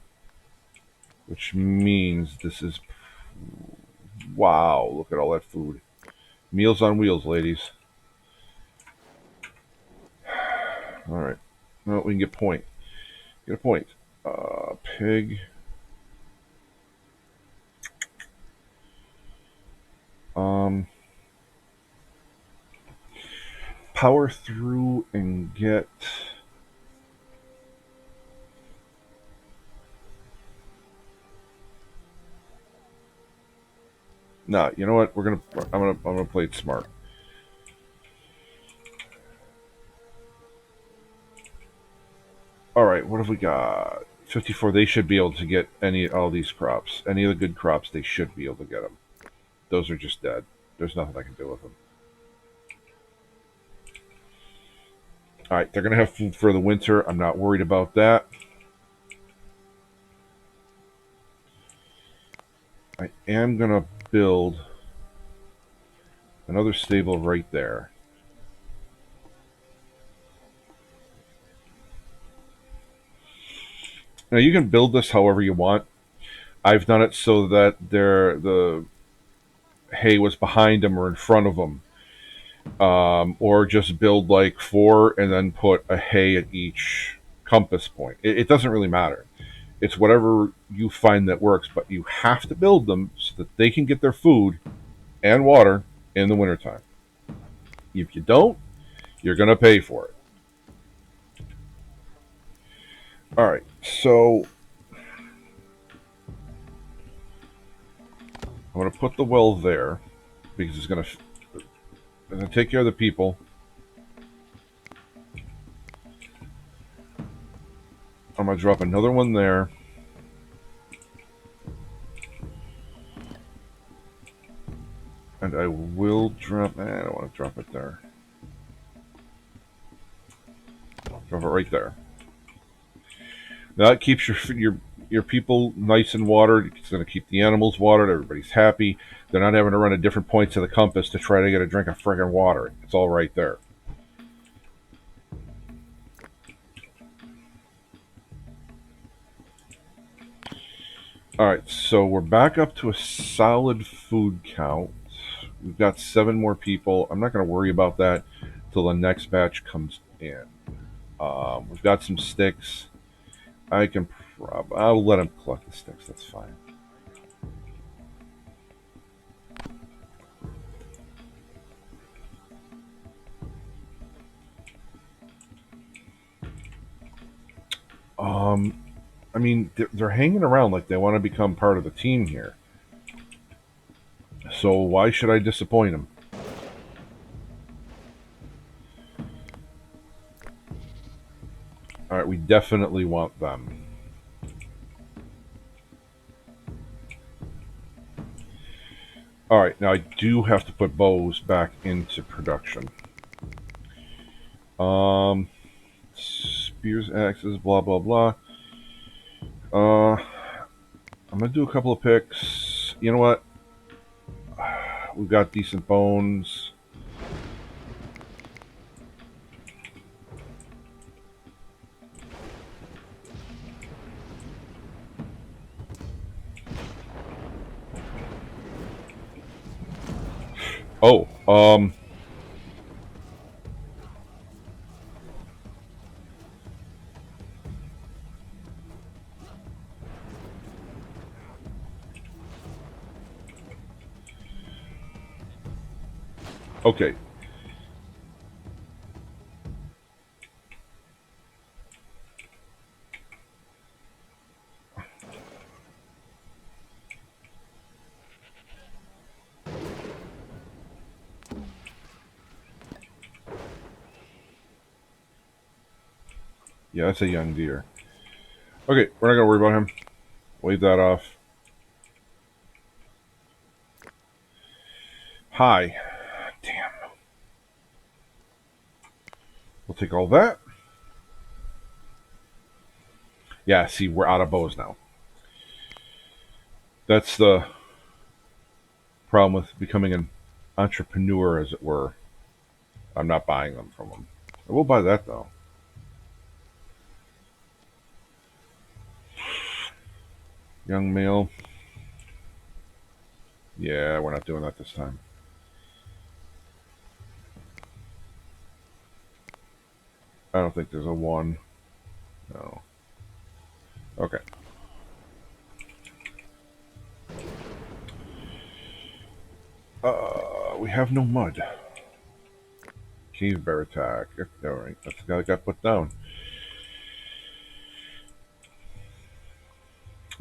which means this is... Wow, look at all that food. Meals on wheels, ladies. All right. Well, we can get point. Get a point. Pig. Power through and get... No, you know what? I'm gonna play it smart. All right, what have we got? 54. They should be able to get all these crops. Any of the good crops, they should be able to get them. Those are just dead. There's nothing I can do with them. All right, they're going to have food for the winter. I'm not worried about that. I am going to build another stable right there. Now, you can build this however you want. I've done it so that the hay was behind them or in front of them. Or just build like 4 and then put a hay at each compass point. It doesn't really matter. It's whatever you find that works, but you have to build them so that they can get their food and water in the wintertime. If you don't, you're going to pay for it. All right, so I'm going to put the well there because it's going to take care of the people. I'm going to drop another one there. And I will drop... I don't want to drop it there. Drop it right there. That keeps your people nice and watered. It's going to keep the animals watered. Everybody's happy. They're not having to run at different points of the compass to try to get a drink of friggin' water. It's all right there. Alright, so we're back up to a solid food count. We've got 7 more people. I'm not going to worry about that till the next batch comes in. We've got some sticks. I'll let them collect the sticks. That's fine. I mean, they're hanging around like they want to become part of the team here. So why should I disappoint them? All right, we definitely want them. All right, now I do have to put bows back into production. Spears, axes, blah blah blah. I'm gonna do a couple of picks. You know what? We've got decent bones. Oh, okay. Yeah, that's a young deer. Okay, we're not gonna worry about him. Wave that off. Hi. Damn. We'll take all that. Yeah, see, we're out of bows now. That's the problem with becoming an entrepreneur, as it were. I'm not buying them from them. I will buy that, though. Young male. Yeah, we're not doing that this time. I don't think there's a 1. No. Okay. We have no mud. Cave bear attack. Alright, that's the guy that got put down.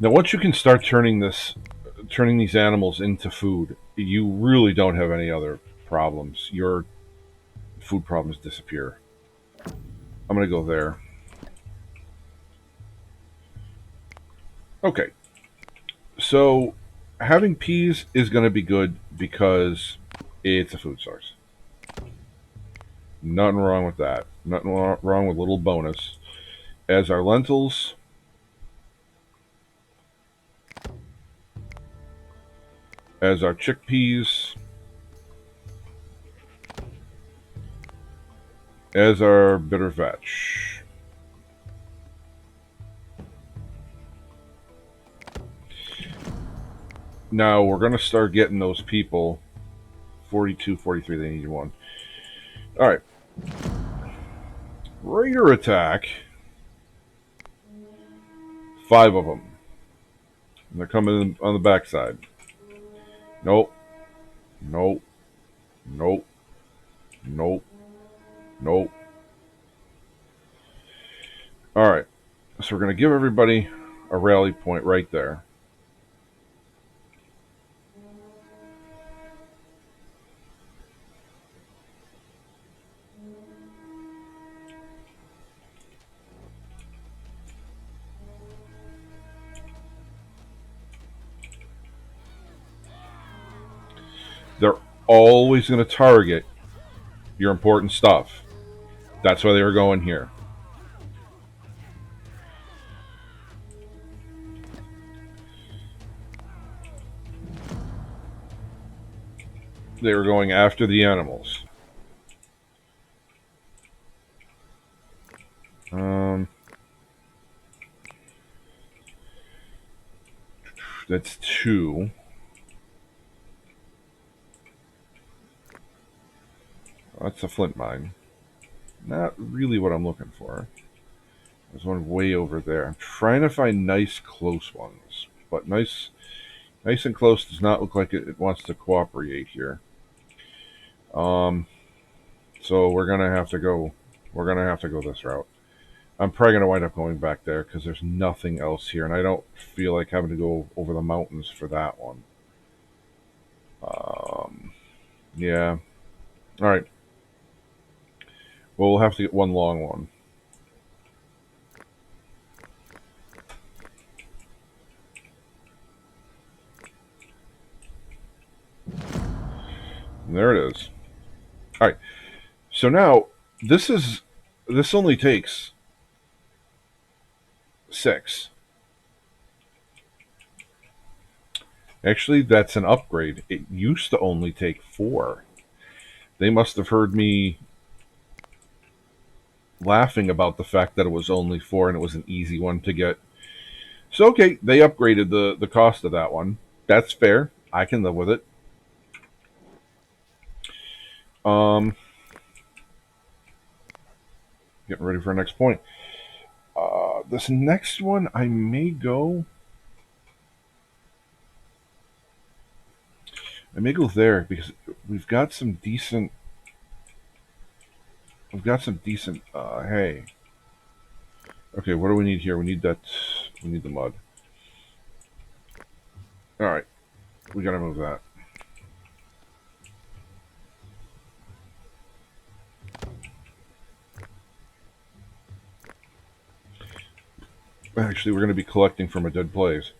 Now, once you can start turning these animals into food, you really don't have any other problems. Your food problems disappear. I'm gonna go there. Okay. So, having peas is going to be good, because it's a food source. Nothing wrong with that. Nothing wrong with a little bonus. As our lentils, as our chickpeas, as our bitter vetch. Now we're going to start getting those people. 42, 43, they need one. Alright. Raider attack. 5 of them. And they're coming on the backside. Nope. Nope. Nope. Nope. Nope. Alright. So we're going to give everybody a rally point right there. They're always going to target your important stuff. That's why they were going here. They were going after the animals. That's 2. That's a flint mine. Not really what I'm looking for. There's one way over there. I'm trying to find nice close ones, but nice and close does not look like it wants to cooperate here. So we're gonna have to go. We're gonna have to go this route. I'm probably gonna wind up going back there because there's nothing else here, and I don't feel like having to go over the mountains for that one. Yeah. All right. Well, we'll have to get one long one. And there it is. All right. So now this only takes 6. Actually, that's an upgrade. It used to only take 4. They must have heard me laughing about the fact that it was only 4 and it was an easy one to get. So okay, they upgraded the cost of that one. That's fair. I can live with it. Getting ready for our next point. This next one, I may go there because we've got some decent. We've got some decent hay. Okay, what do we need here? We need that. We need the mud. All right, we gotta move that. Actually, we're gonna be collecting from a dead place,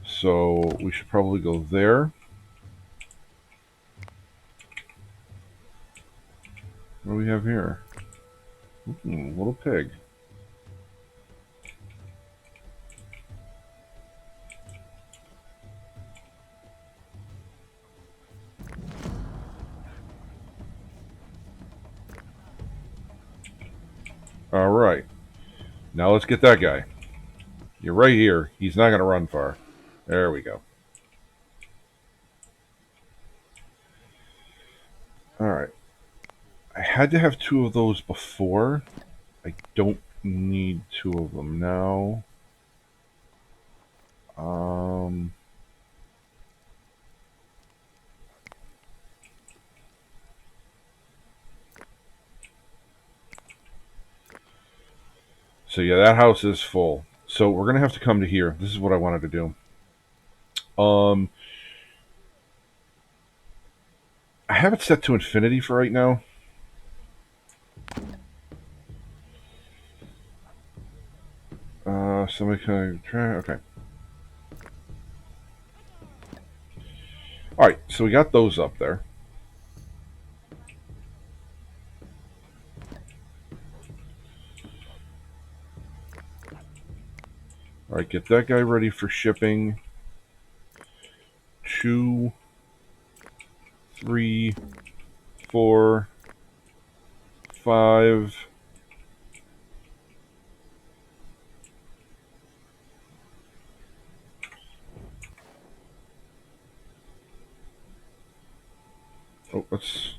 so we should probably go there. What do we have here? Little pig. All right. Now let's get that guy. You're right here. He's not going to run far. There we go. All right. I had to have 2 of those before. I don't need 2 of them now. So yeah, that house is full. So we're gonna have to come to here. This is what I wanted to do. I have it set to infinity for right now. Somebody can try. Okay. All right. So we got those up there. All right, get that guy ready for shipping. 2, 3, 4, 5. Oh, let's.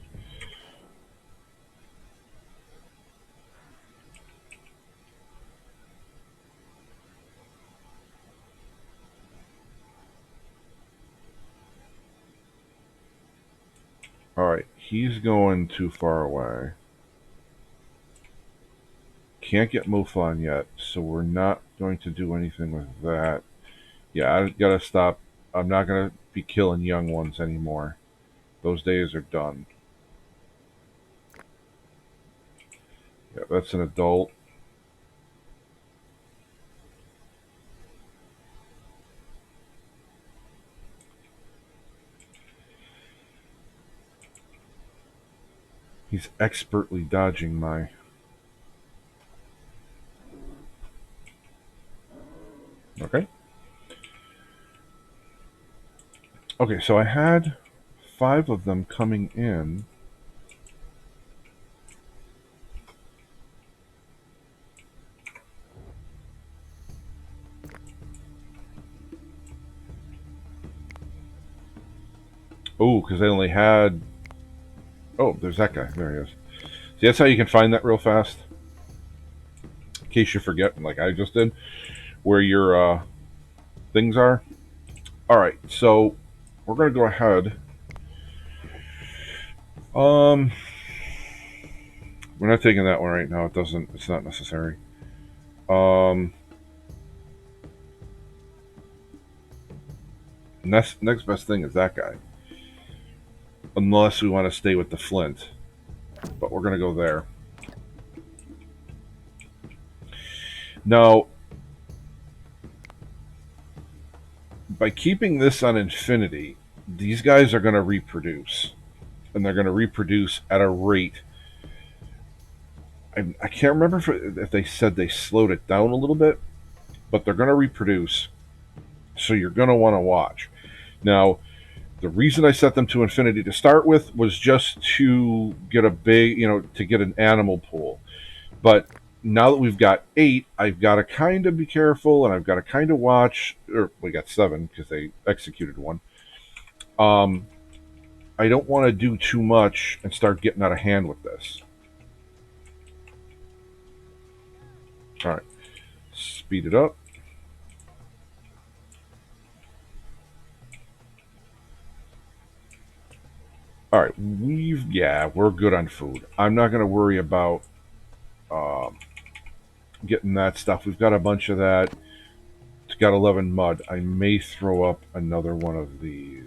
All right, he's going too far away. Can't get Muflon yet, so we're not going to do anything with that. Yeah, I gotta stop. I'm not gonna be killing young ones anymore. Those days are done. Yeah, that's an adult. He's expertly dodging my. Okay. Okay, so I had 5 of them coming in. Oh, because they only had. Oh, there's that guy. There he is. See, that's how you can find that real fast. In case you forget, like I just did, where your things are. All right, so we're gonna go ahead. Um, we're not taking that one right now. It doesn't. It's not necessary. Um, next best thing is that guy. Unless we want to stay with the flint, but we're gonna go there. Now, by keeping this on infinity, these guys are going to reproduce, and they're going to reproduce at a rate. I can't remember if they said they slowed it down a little bit, but they're going to reproduce. So you're going to want to watch. Now, the reason I set them to infinity to start with was just to get a big, to get an animal pool. But now that we've got 8, I've got to kind of be careful, and I've got to kind of watch. Or we got 7 because they executed one. I don't want to do too much and start getting out of hand with this. All right, speed it up. All right, we're good on food. I'm not going to worry about um, getting that stuff. We've got a bunch of that. It's got 11 mud. I may throw up another one of these.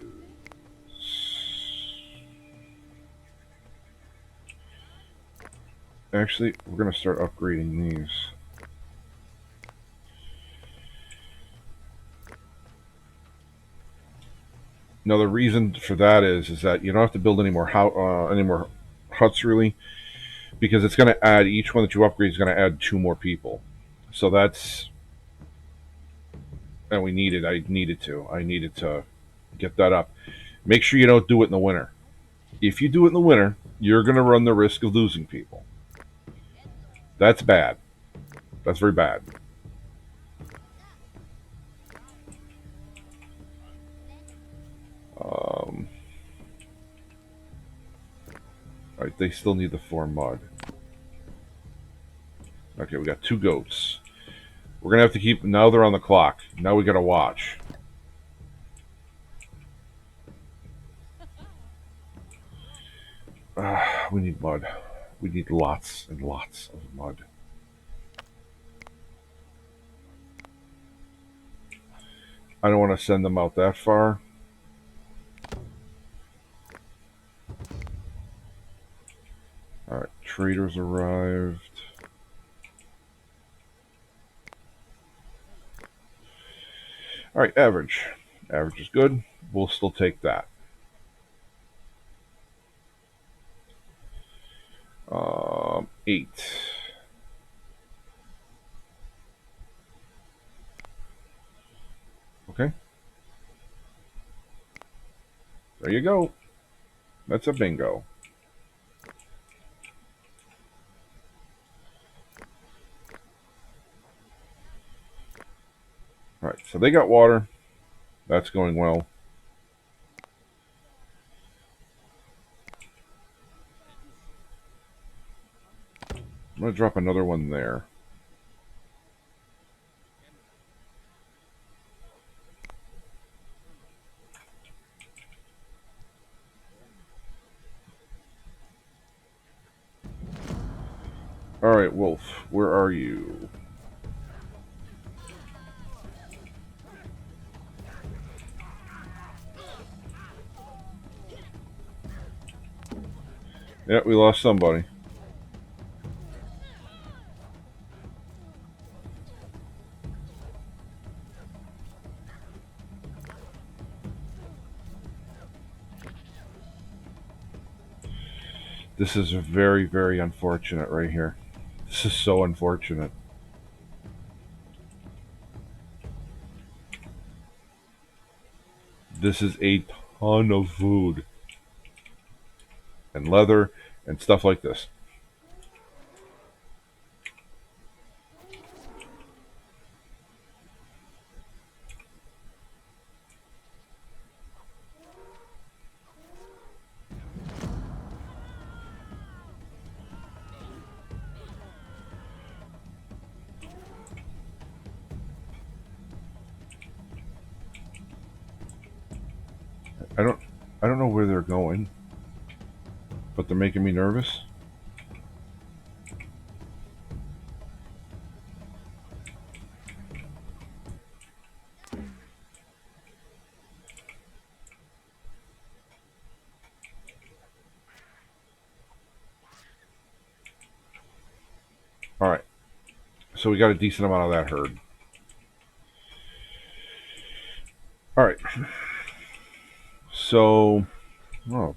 Actually, we're going to start upgrading these. Now, the reason for that is that you don't have to build any more huts really, because it's going to add each one that you upgrade is going to add 2 more people. So that's and I needed to get that up. Make sure you don't do it in the winter. If you do it in the winter, you're going to run the risk of losing people. That's bad. That's very bad. All right, they still need the 4 mud. Okay, we got 2 goats. We're gonna have to keep. Now they're on the clock. Now we gotta watch. We need mud. We need lots and lots of mud. I don't want to send them out that far. All right, traders arrived. All right, average. Average is good. We'll still take that. 8. Okay. There you go. That's a bingo. All right, so they got water. That's going well. I'm going to drop another one there. All right, Wolf, where are you? Yeah, we lost somebody. This is very, very unfortunate right here. This is so unfortunate. This is a ton of food and leather and stuff like this. I don't I don't know where they're going, but they're making me nervous. All right. So we got a decent amount of that herd. All right. So, oh,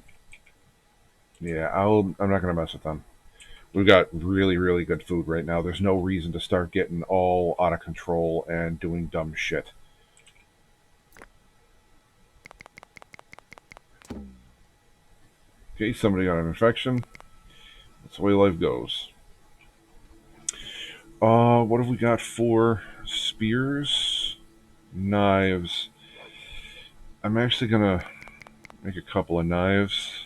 yeah, I'm not going to mess with them. We've got really, really good food right now. There's no reason to start getting all out of control and doing dumb shit. Okay, somebody got an infection. That's the way life goes. What have we got for spears? Knives. I'm actually gonna make a couple of knives.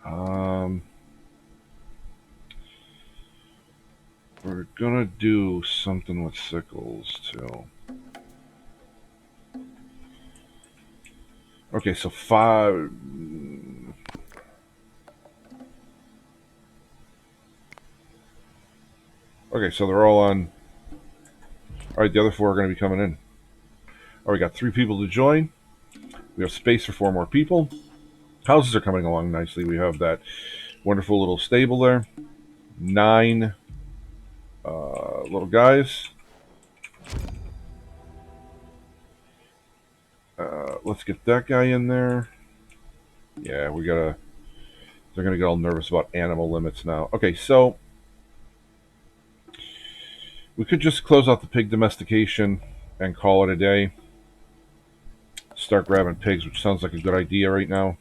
Um, we're gonna do something with sickles too. Okay, so 5. Okay, so they're all on. All right, the other 4 are going to be coming in. All right, we got 3 people to join. We have space for 4 more people. Houses are coming along nicely. We have that wonderful little stable there. 9 little guys. Let's get that guy in there. Yeah, we gotta. They're gonna get all nervous about animal limits now. Okay, so we could just close out the pig domestication and call it a day. Start grabbing pigs, which sounds like a good idea right now.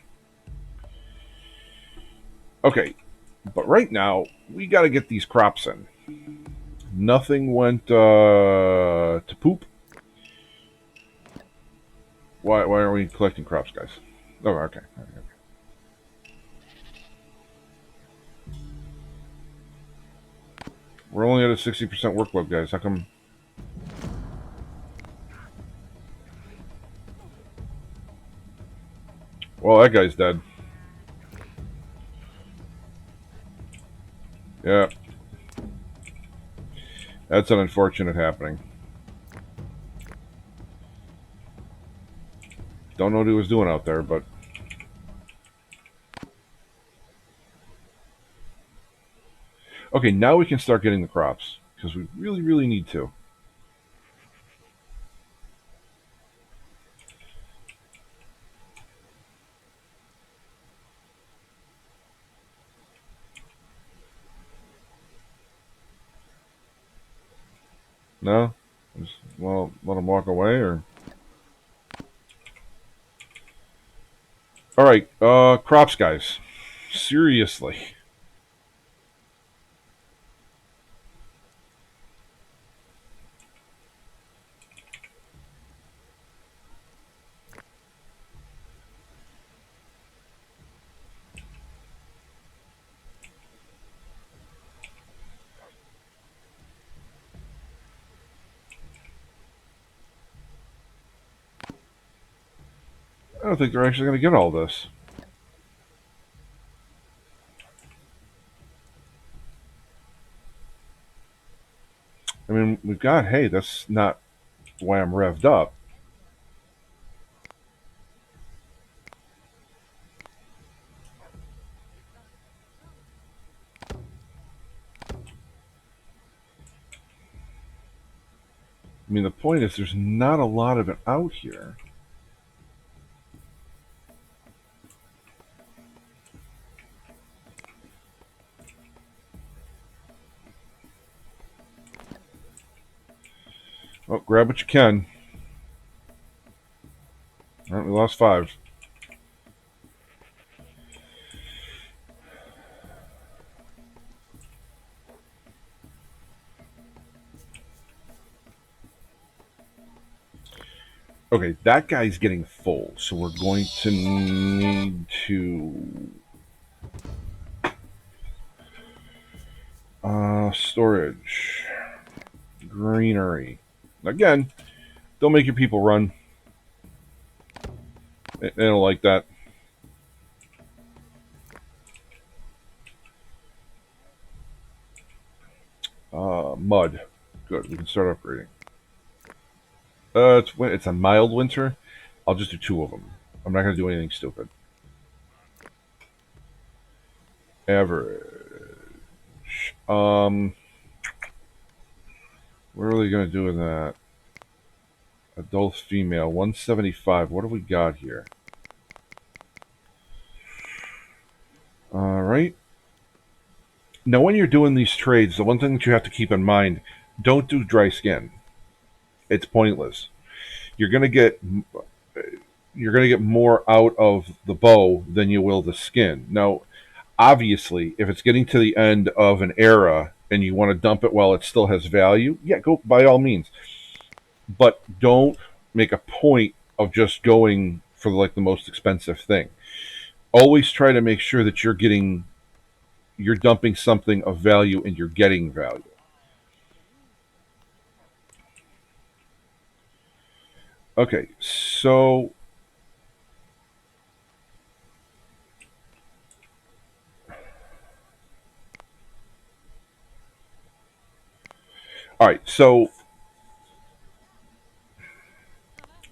Okay, but right now we got to get these crops in. Nothing went to poop. Why aren't we collecting crops, guys? Oh, okay. We're only at a 60% workload, guys. How come? Well, that guy's dead. Yeah. That's an unfortunate happening. Don't know what he was doing out there, but... Okay, now we can start getting the crops. Because we really, really need to. No? Just, well, let them walk away, or... Alright, crops, guys. Seriously. I don't think they're actually going to get all this. I mean, we've got hay. That's not why I'm revved up. I mean, the point is there's not a lot of it out here. Oh, grab what you can. All right, we lost 5. Okay, that guy's getting full, so we're going to need to... storage. Greenery. Again, don't make your people run. They don't like that. Mud. Good, we can start upgrading. It's a mild winter. I'll just do 2 of them. I'm not going to do anything stupid. Average. What are we going to do with that? Adult female, 175. What do we got here? All right. Now, when you're doing these trades, the one thing that you have to keep in mind: don't do dry skin. It's pointless. You're going to get more out of the bow than you will the skin. Now, obviously, if it's getting to the end of an era and you want to dump it while it still has value, yeah, go by all means. But don't make a point of just going for like the most expensive thing. Always try to make sure that you're dumping something of value and you're getting value. Okay, so all right, so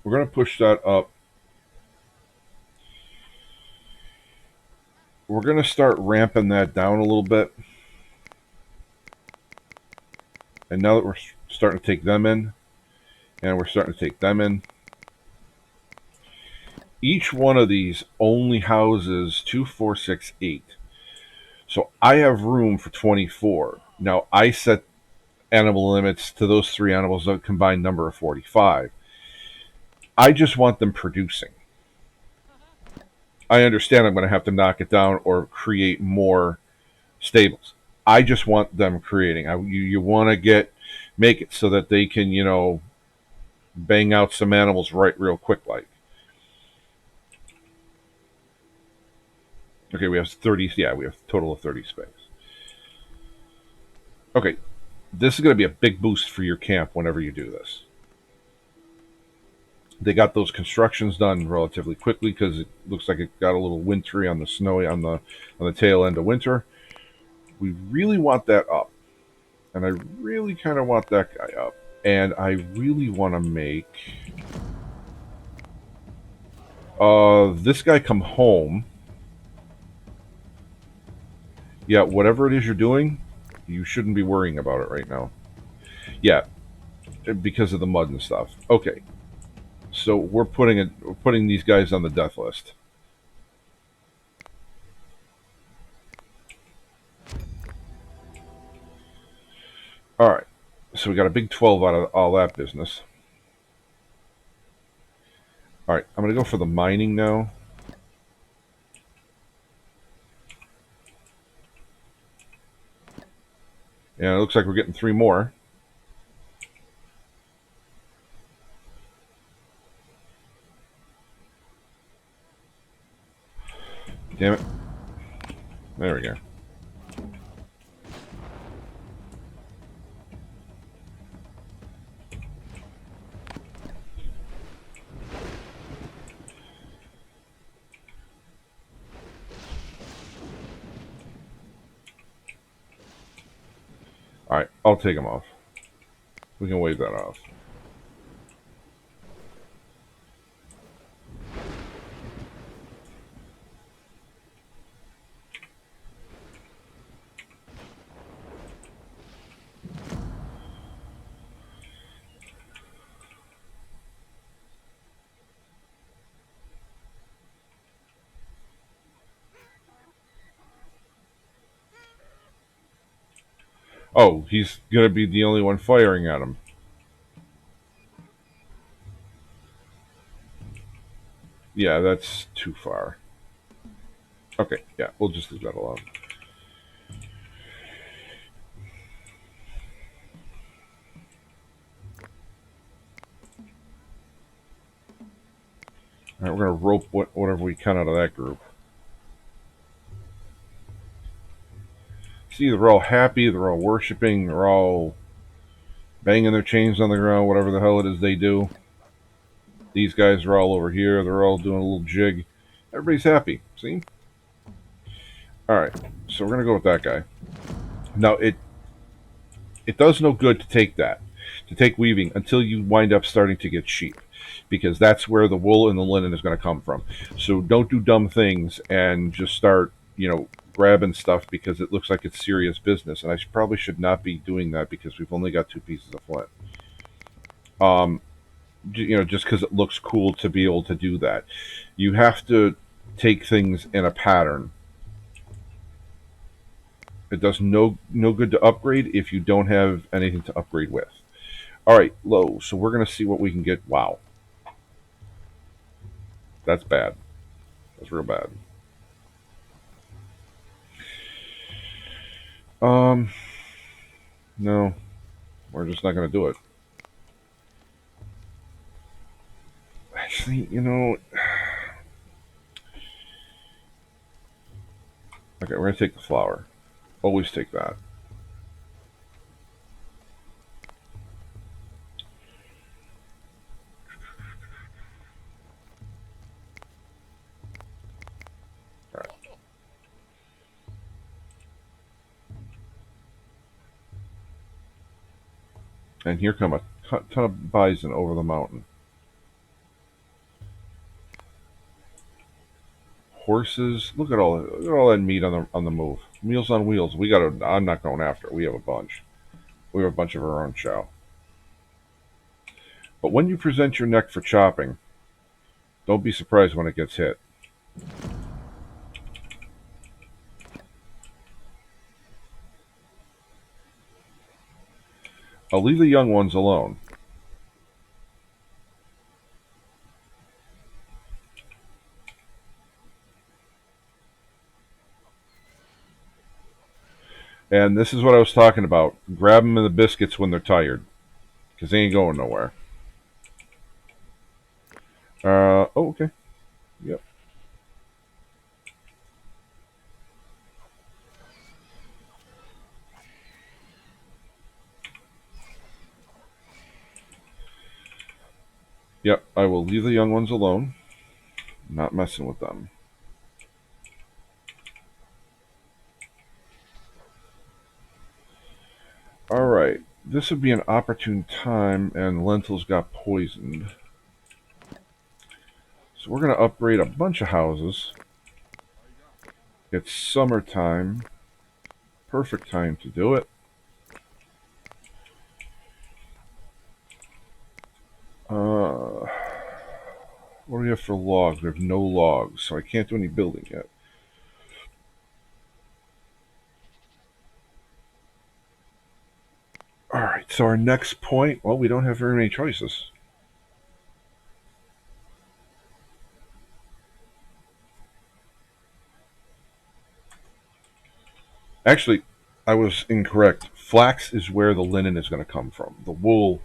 we're going to push that up. We're going to start ramping that down a little bit. And now that we're starting to take them in, and we're starting to take them in, each one of these only houses 2, 4, 6, 8. So I have room for 24. Now I set animal limits to those 3 animals, a combined number of 45. I just want them producing. I understand I'm going to have to knock it down or create more stables. I just want them creating. You want to make it so that they can, bang out some animals right real quick like. Okay, we have 30. Yeah, we have a total of 30 space. Okay, this is going to be a big boost for your camp whenever you do this. They got those constructions done relatively quickly because it looks like it got a little wintry on the snowy on the tail end of winter. We really want that up, and I really kind of want that guy up, and I really want to make this guy come home. Yeah, whatever it is you're doing, you shouldn't be worrying about it right now. Yeah, because of the mud and stuff. Okay, so we're putting these guys on the death list. All right, So we got a big 12 out of all that business. All right, I'm going to go for the mining now. And it looks like we're getting 3 more. Damn it. There we go. All right, I'll take them off. We can wave that off. Oh, he's going to be the only one firing at him. Yeah, that's too far. Okay, yeah, we'll just leave that alone. All right, we're going to rope whatever we can out of that group. See, they're all happy, they're all worshiping, they're all banging their chains on the ground, whatever the hell it is they do. These guys are all over here, they're all doing a little jig. Everybody's happy, see? Alright, so we're going to go with that guy. Now, it does no good to take weaving, until you wind up starting to get sheep, because that's where the wool and the linen is going to come from. So don't do dumb things and just start, grabbing stuff because it looks like it's serious business. And I probably should not be doing that because we've only got 2 pieces of flint. Just because it looks cool to be able to do that. You have to take things in a pattern. It does no good to upgrade if you don't have anything to upgrade with. All right, low. So we're going to see what we can get. Wow. That's bad. That's real bad. No. We're just not going to do it. Actually, okay, we're going to take the flour. Always take that. All right. And here come a ton of bison over the mountain. Horses. Look at all that meat on the move. Meals on wheels. We got. I'm not going after it. We have a bunch. We have a bunch of our own chow. But when you present your neck for chopping, don't be surprised when it gets hit. I'll leave the young ones alone. And this is what I was talking about. Grab them in the biscuits when they're tired, because they ain't going nowhere. Oh, okay. Yep. Yep, I will leave the young ones alone. Not messing with them. Alright, this would be an opportune time, and lentils got poisoned. So we're going to upgrade a bunch of houses. It's summertime. Perfect time to do it. What do we have for logs? We have no logs, so I can't do any building yet. Alright. so our next point, well, we don't have very many choices. Actually, I was incorrect. Flax is where the linen is going to come from. The wool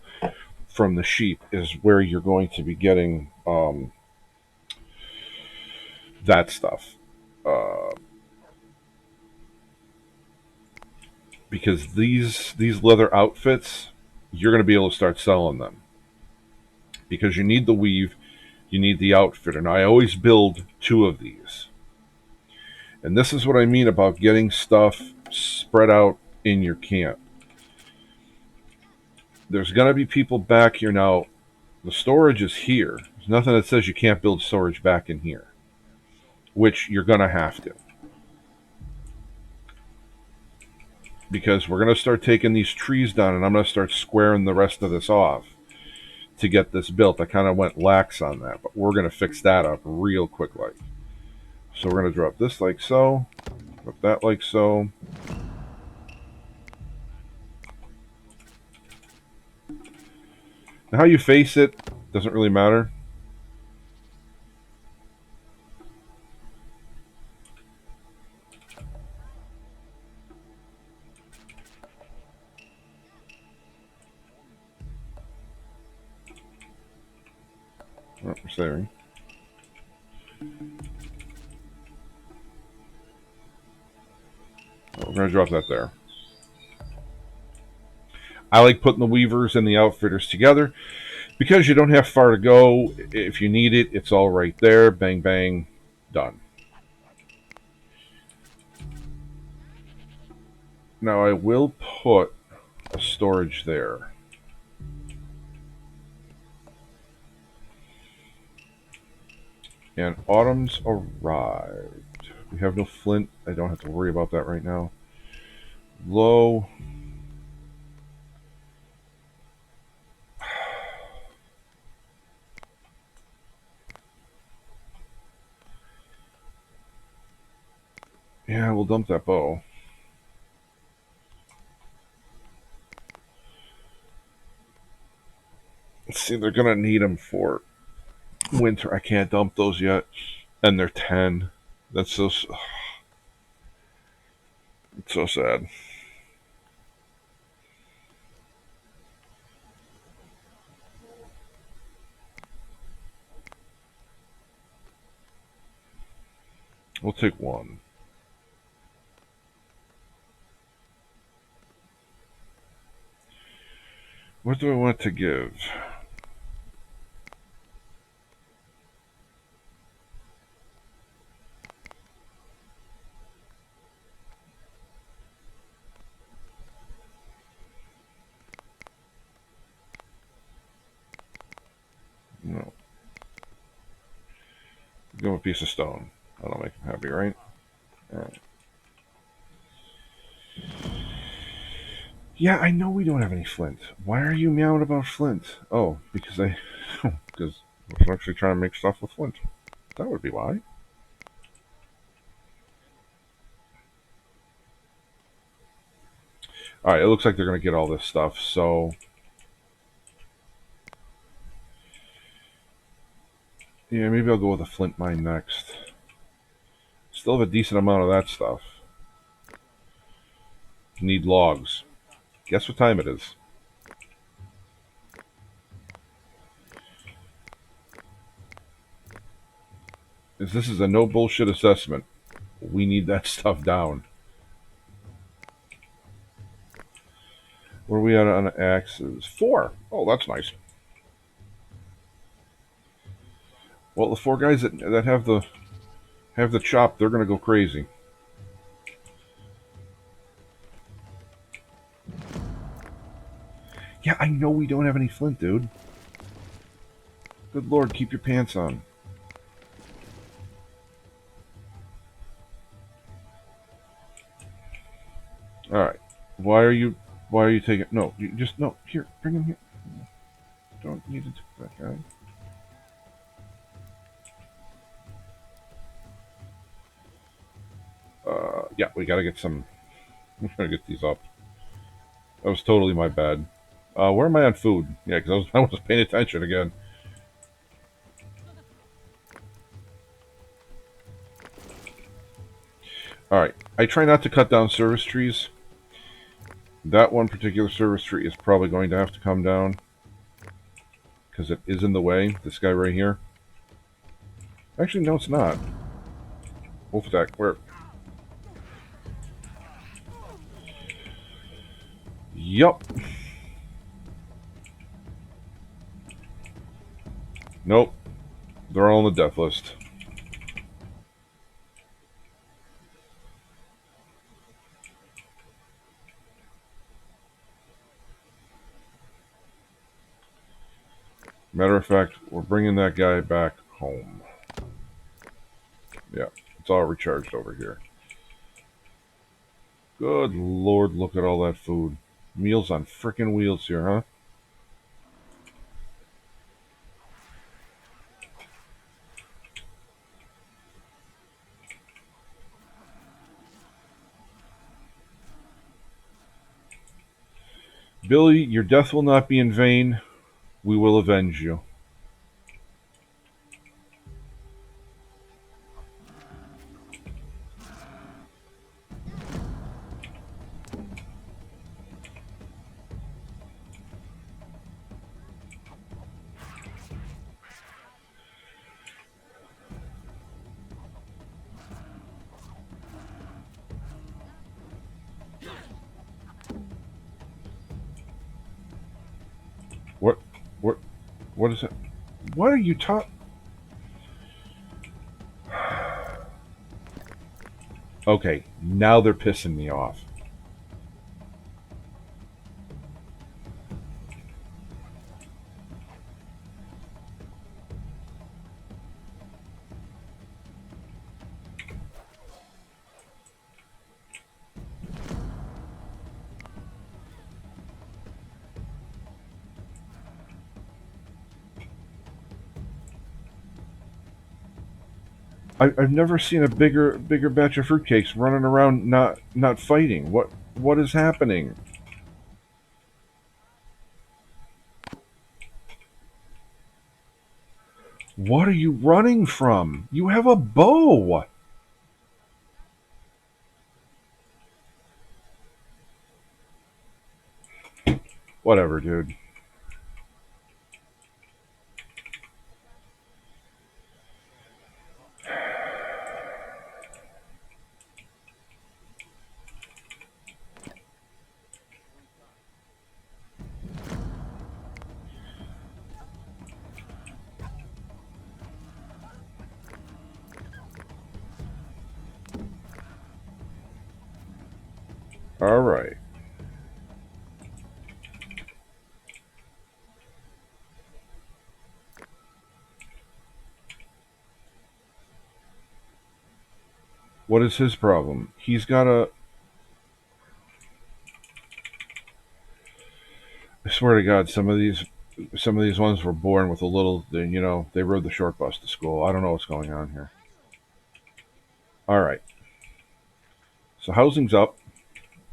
from the sheep is where you're going to be getting that stuff. Uh, because these leather outfits, you're going to be able to start selling them because you need the weave, you need the outfit, and I always build two of these. And this is what I mean about getting stuff spread out in your camp. There's going to be people back here now. The storage is here. There's nothing that says you can't build storage back in here, which you're going to have to. Because we're going to start taking these trees down and I'm going to start squaring the rest of this off to get this built. I kind of went lax on that, but we're going to fix that up real quick like. So we're going to drop this like so, drop that like so. Now how you face it doesn't really matter. Oh, we're saving. Oh, we're going to drop that there. I like putting the weavers and the outfitters together because you don't have far to go. If you need it, it's all right there. Bang, bang, done. Now I will put a storage there. And autumn's arrived. We have no flint. I don't have to worry about that right now. Low. Yeah, we'll dump that bow. Let's see, they're going to need them for winter. I can't dump those yet. And they're 10. That's so... It's so sad. We'll take one. What do I want to give? No. Give him a piece of stone. That'll make him happy, right? Alright. Yeah, I know we don't have any flint. Why are you meowing about flint? Oh, because because we're actually trying to make stuff with flint. That would be why. Alright, it looks like they're going to get all this stuff, so... Yeah, maybe I'll go with a flint mine next. Still have a decent amount of that stuff. Need logs. Guess what time it is? This is a no bullshit assessment. We need that stuff down. Where are we at on axes? 4. Oh, that's nice. Well, the 4 guys that have the chop, they're gonna go crazy. Yeah, I know we don't have any flint, dude. Good lord, keep your pants on. Alright. Why are you taking... No, you just... No, here, bring him here. Don't need to do that guy. Yeah, we gotta get some... We gotta get these up. That was totally my bad. Where am I on food? Yeah, because I was paying attention again. All right. I try not to cut down service trees. That one particular service tree is probably going to have to come down because it is in the way. This guy right here. Actually, no, it's not. Wolf attack. Where? Yup. Nope. They're all on the death list. Matter of fact, we're bringing that guy back home. Yeah, it's all recharged over here. Good lord, look at all that food. Meals on frickin' wheels here, huh? Billy, your death will not be in vain. We will avenge you. What? What? What is it? What are you talking? Okay, now they're pissing me off. I've never seen a bigger batch of fruitcakes running around not fighting. What is happening? What are you running from? You have a bow. Whatever, dude. All right. What is his problem? He's got a. I swear to God, some of these ones were born with a little. They rode the short bus to school. I don't know what's going on here. All right. So housing's up.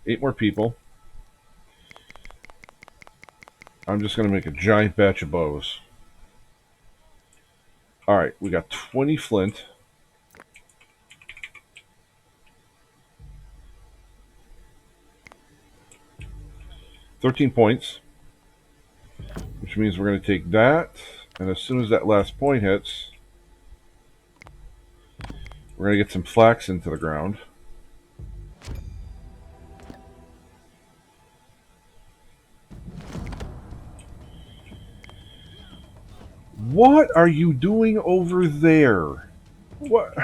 8 more people. I'm just going to make a giant batch of bows. All right. We got 20 flint. 13 points. Which means we're going to take that. And as soon as that last point hits, we're going to get some flax into the ground. What are you doing over there? What?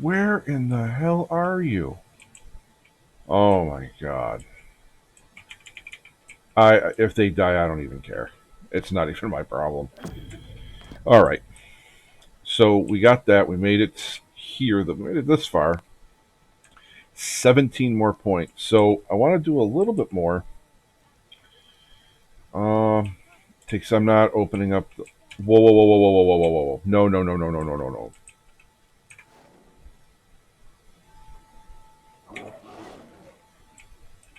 Where in the hell are you? Oh my god. If they die, I don't even care. It's not even my problem. All right. So we got that. We made it here. We made it this far. 17 more points. So I want to do a little bit more. Takes. I'm not opening up. Whoa, whoa, whoa, whoa, whoa, whoa, whoa, whoa, whoa! No, no, no, no, no, no, no, no.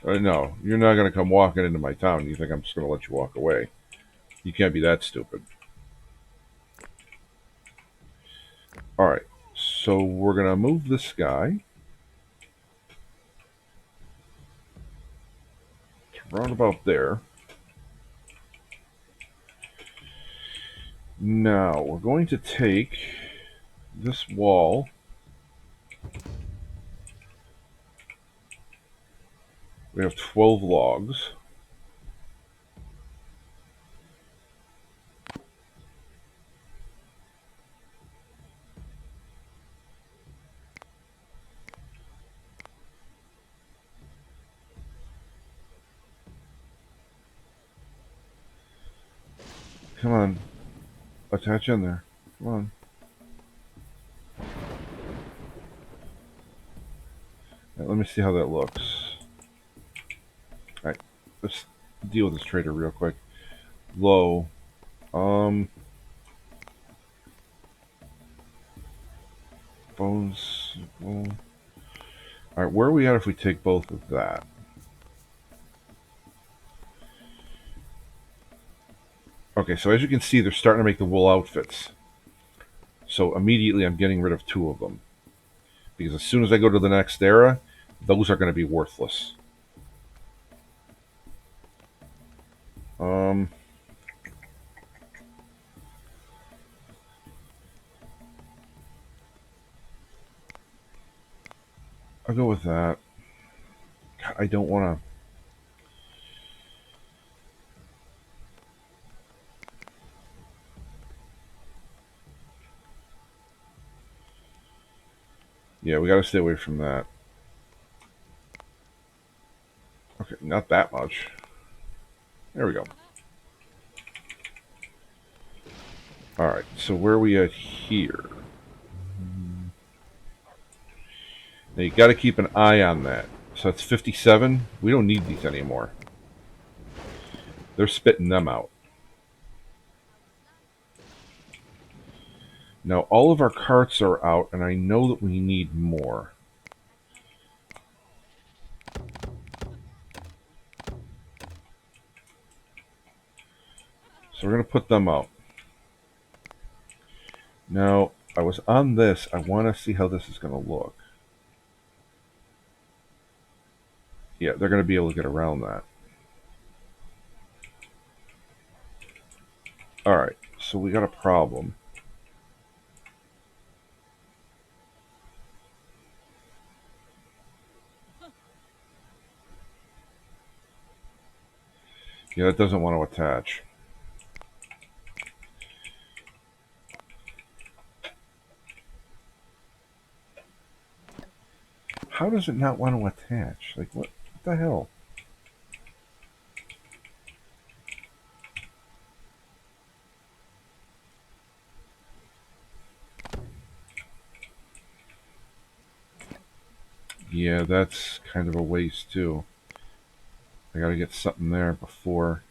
No, you're not going to come walking into my town. You think I'm just going to let you walk away? You can't be that stupid. All right, so we're going to move this guy around about there. Now we're going to take this wall. We have 12 logs. Come on, attach in there. Come on. Right, let me see how that looks. All right, let's deal with this trader real quick. Low. Bones. Well, all right, where are we at if we take both of that? Okay, so as you can see, they're starting to make the wool outfits. So immediately I'm getting rid of 2 of them. Because as soon as I go to the next era, those are going to be worthless. Um, I'll go with that. I don't want to. Yeah, we got to stay away from that. Okay, not that much. There we go. All right, so where are we at here? Now you got to keep an eye on that. So that's 57. We don't need these anymore. They're spitting them out. Now all of our carts are out, and I know that we need more. So we're going to put them out. Now, I was on this. I want to see how this is going to look. Yeah, they're going to be able to get around that. Alright, so we got a problem. Yeah, that doesn't want to attach. How does it not want to attach? Like, what the hell? Yeah, that's kind of a waste, too. I gotta get something there before...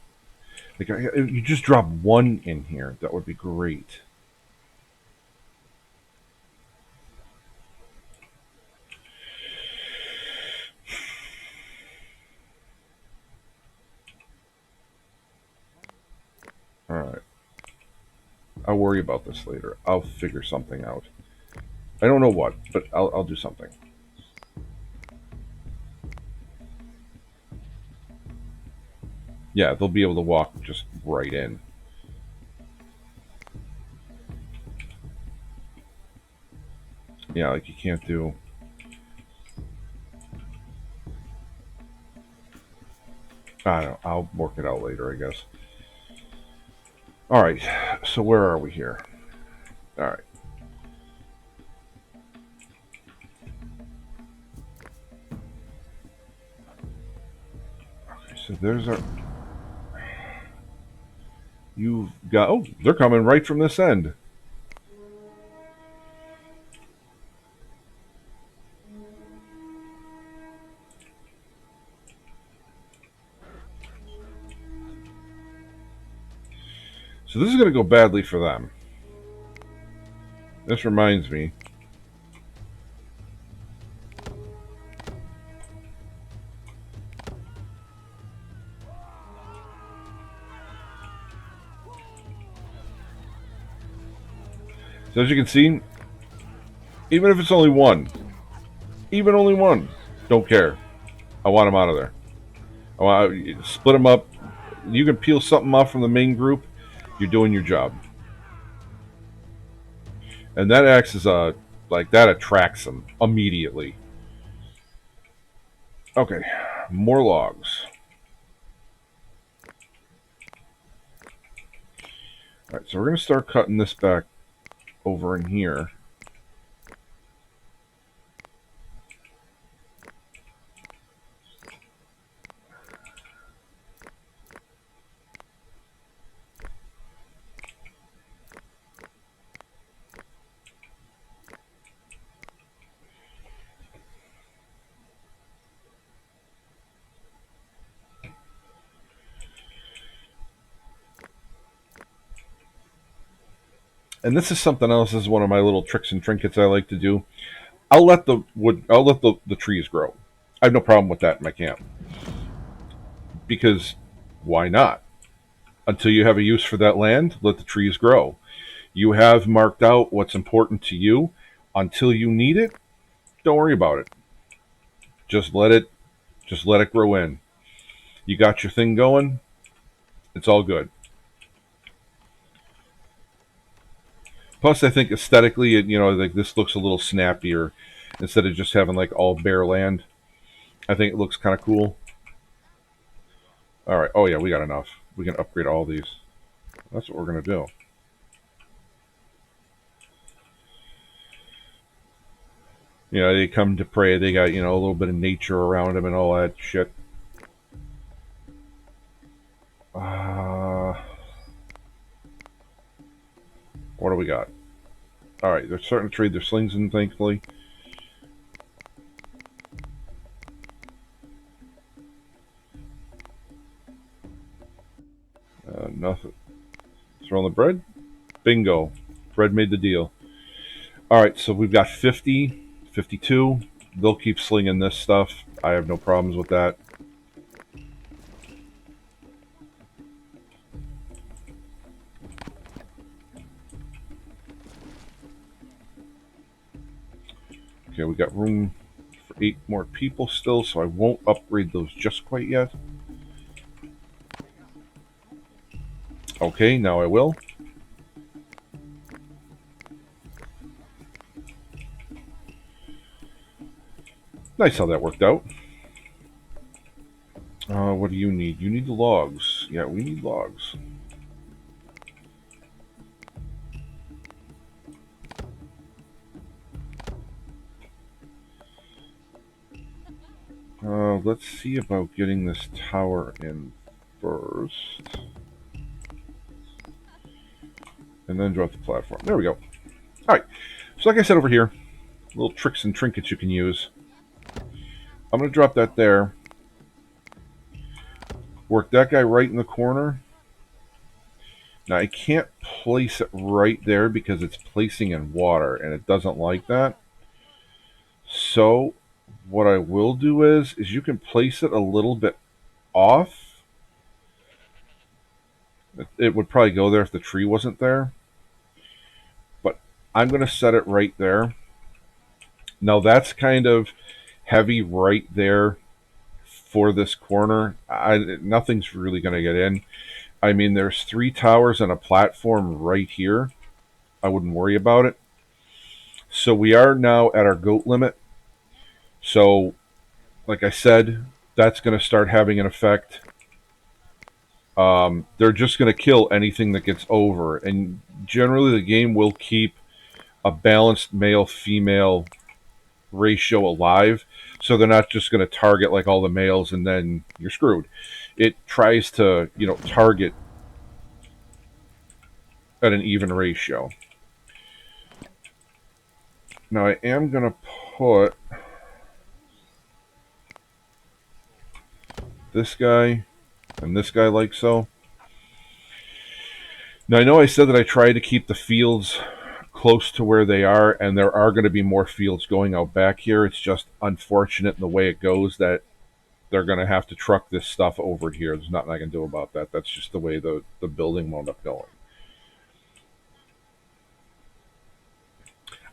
Like, you just drop 1 in here. That would be great. Alright. I'll worry about this later. I'll figure something out. I don't know what, but I'll do something. Yeah, they'll be able to walk just right in. Yeah, like you can't do... I don't know. I'll work it out later, I guess. Alright, so where are we here? Alright. Okay, so there's our... You've got... Oh, they're coming right from this end. So this is going to go badly for them. This reminds me. So as you can see, even if it's only one, even only one, don't care. I want them out of there. I want to split them up. You can peel something off from the main group. You're doing your job. And that acts as a, like, that attracts them immediately. Okay, more logs. All right, so we're going to start cutting this back over in here. And this is something else. This is one of my little tricks and trinkets I like to do. I'll let the wood, I'll let the trees grow. I have no problem with that in my camp. Because why not? Until you have a use for that land, let the trees grow. You have marked out what's important to you. Until you need it, don't worry about it. Just let it grow in. You got your thing going, it's all good. Plus, I think aesthetically, like this looks a little snappier instead of just having like all bare land. I think it looks kind of cool. All right. Oh yeah, we got enough. We can upgrade all these. That's what we're gonna do. They come to pray. They got a little bit of nature around them and all that shit. What do we got? All right, they're starting to trade their slings in, thankfully. Nothing. Throw on the bread. Bingo. Bread made the deal. All right, so we've got 50, 52. They'll keep slinging this stuff. I have no problems with that. Okay, we got room for 8 more people still, so I won't upgrade those just quite yet. Okay, now I will. Nice how that worked out. What do you need? You need the logs. Yeah, we need logs. Let's see about getting this tower in first. And then drop the platform. There we go. Alright, so like I said over here, little tricks and trinkets you can use. I'm going to drop that there. Work that guy right in the corner. Now I can't place it right there because it's placing in water and it doesn't like that. So what I will do is you can place it a little bit off. It would probably go there if the tree wasn't there. But I'm going to set it right there. Now that's kind of heavy right there for this corner. Nothing's really going to get in. I mean, there's 3 towers and a platform right here. I wouldn't worry about it. So we are now at our goat limit. So, like I said, that's going to start having an effect. They're just going to kill anything that gets over. And generally the game will keep a balanced male-female ratio alive. So they're not just going to target like all the males and then you're screwed. It tries to, target at an even ratio. Now I am going to put this guy and this guy like so. Now, I know I said that I try to keep the fields close to where they are, and there are going to be more fields going out back here. It's just unfortunate in the way it goes that they're going to have to truck this stuff over here. There's nothing I can do about that. That's just the way the building wound up going.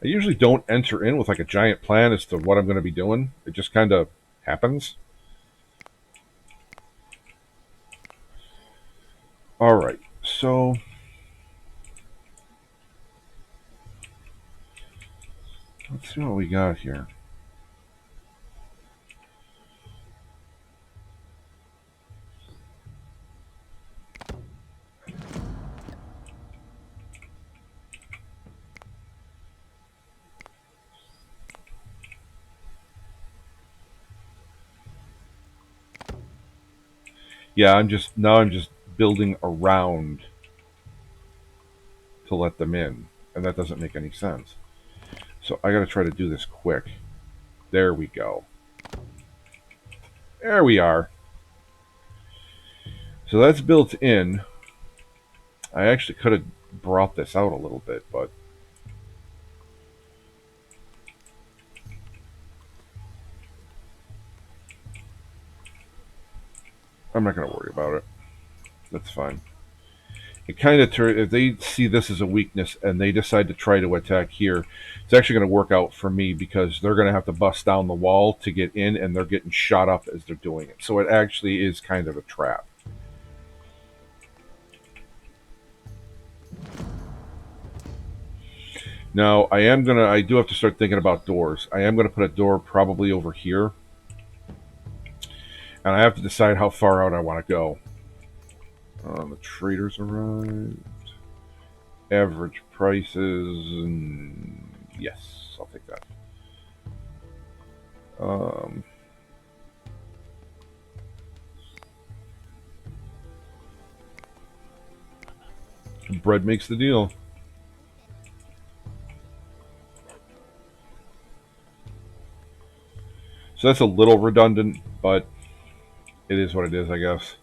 I usually don't enter in with like a giant plan as to what I'm going to be doing. It just kind of happens. All right, so let's see what we got here. Yeah, I'm just building around to let them in, and that doesn't make any sense. So I got to try to do this quick. There we go. There we are. So that's built in. I actually could have brought this out a little bit, but I'm not going to worry about it. That's fine. It kind of if they see this as a weakness and they decide to try to attack here, it's actually going to work out for me because they're going to have to bust down the wall to get in, and they're getting shot up as they're doing it. So it actually is kind of a trap. Now I do have to start thinking about doors. I am gonna put a door probably over here, and I have to decide how far out I want to go. The traders arrived. Average prices, and yes, I'll take that. Bread makes the deal. So that's a little redundant, but it is what it is, I guess.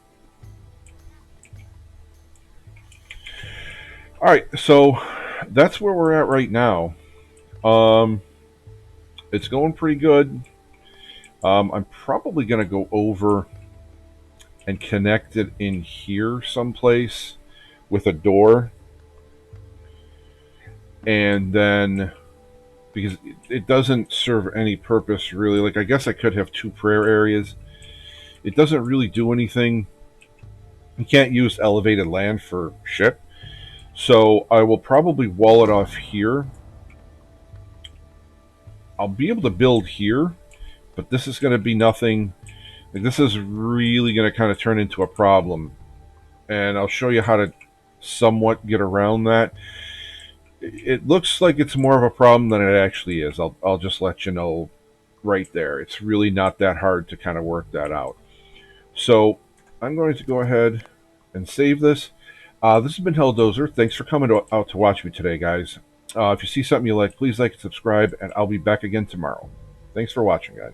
All right, so that's where we're at right now. It's going pretty good. I'm probably going to go over and connect it in here someplace with a door, and then because it doesn't serve any purpose really. Like I guess I could have two prayer areas. It doesn't really do anything. You can't use elevated land for shit. So I will probably wall it off here. I'll be able to build here, but this is going to be nothing. Like, this is really going to kind of turn into a problem. And I'll show you how to somewhat get around that. It looks like it's more of a problem than it actually is. I'll just let you know right there. It's really not that hard to kind of work that out. So I'm going to go ahead and save this. This has been Helldozer. Thanks for coming out to watch me today, guys. If you see something you like, please like and subscribe, and I'll be back again tomorrow. Thanks for watching, guys.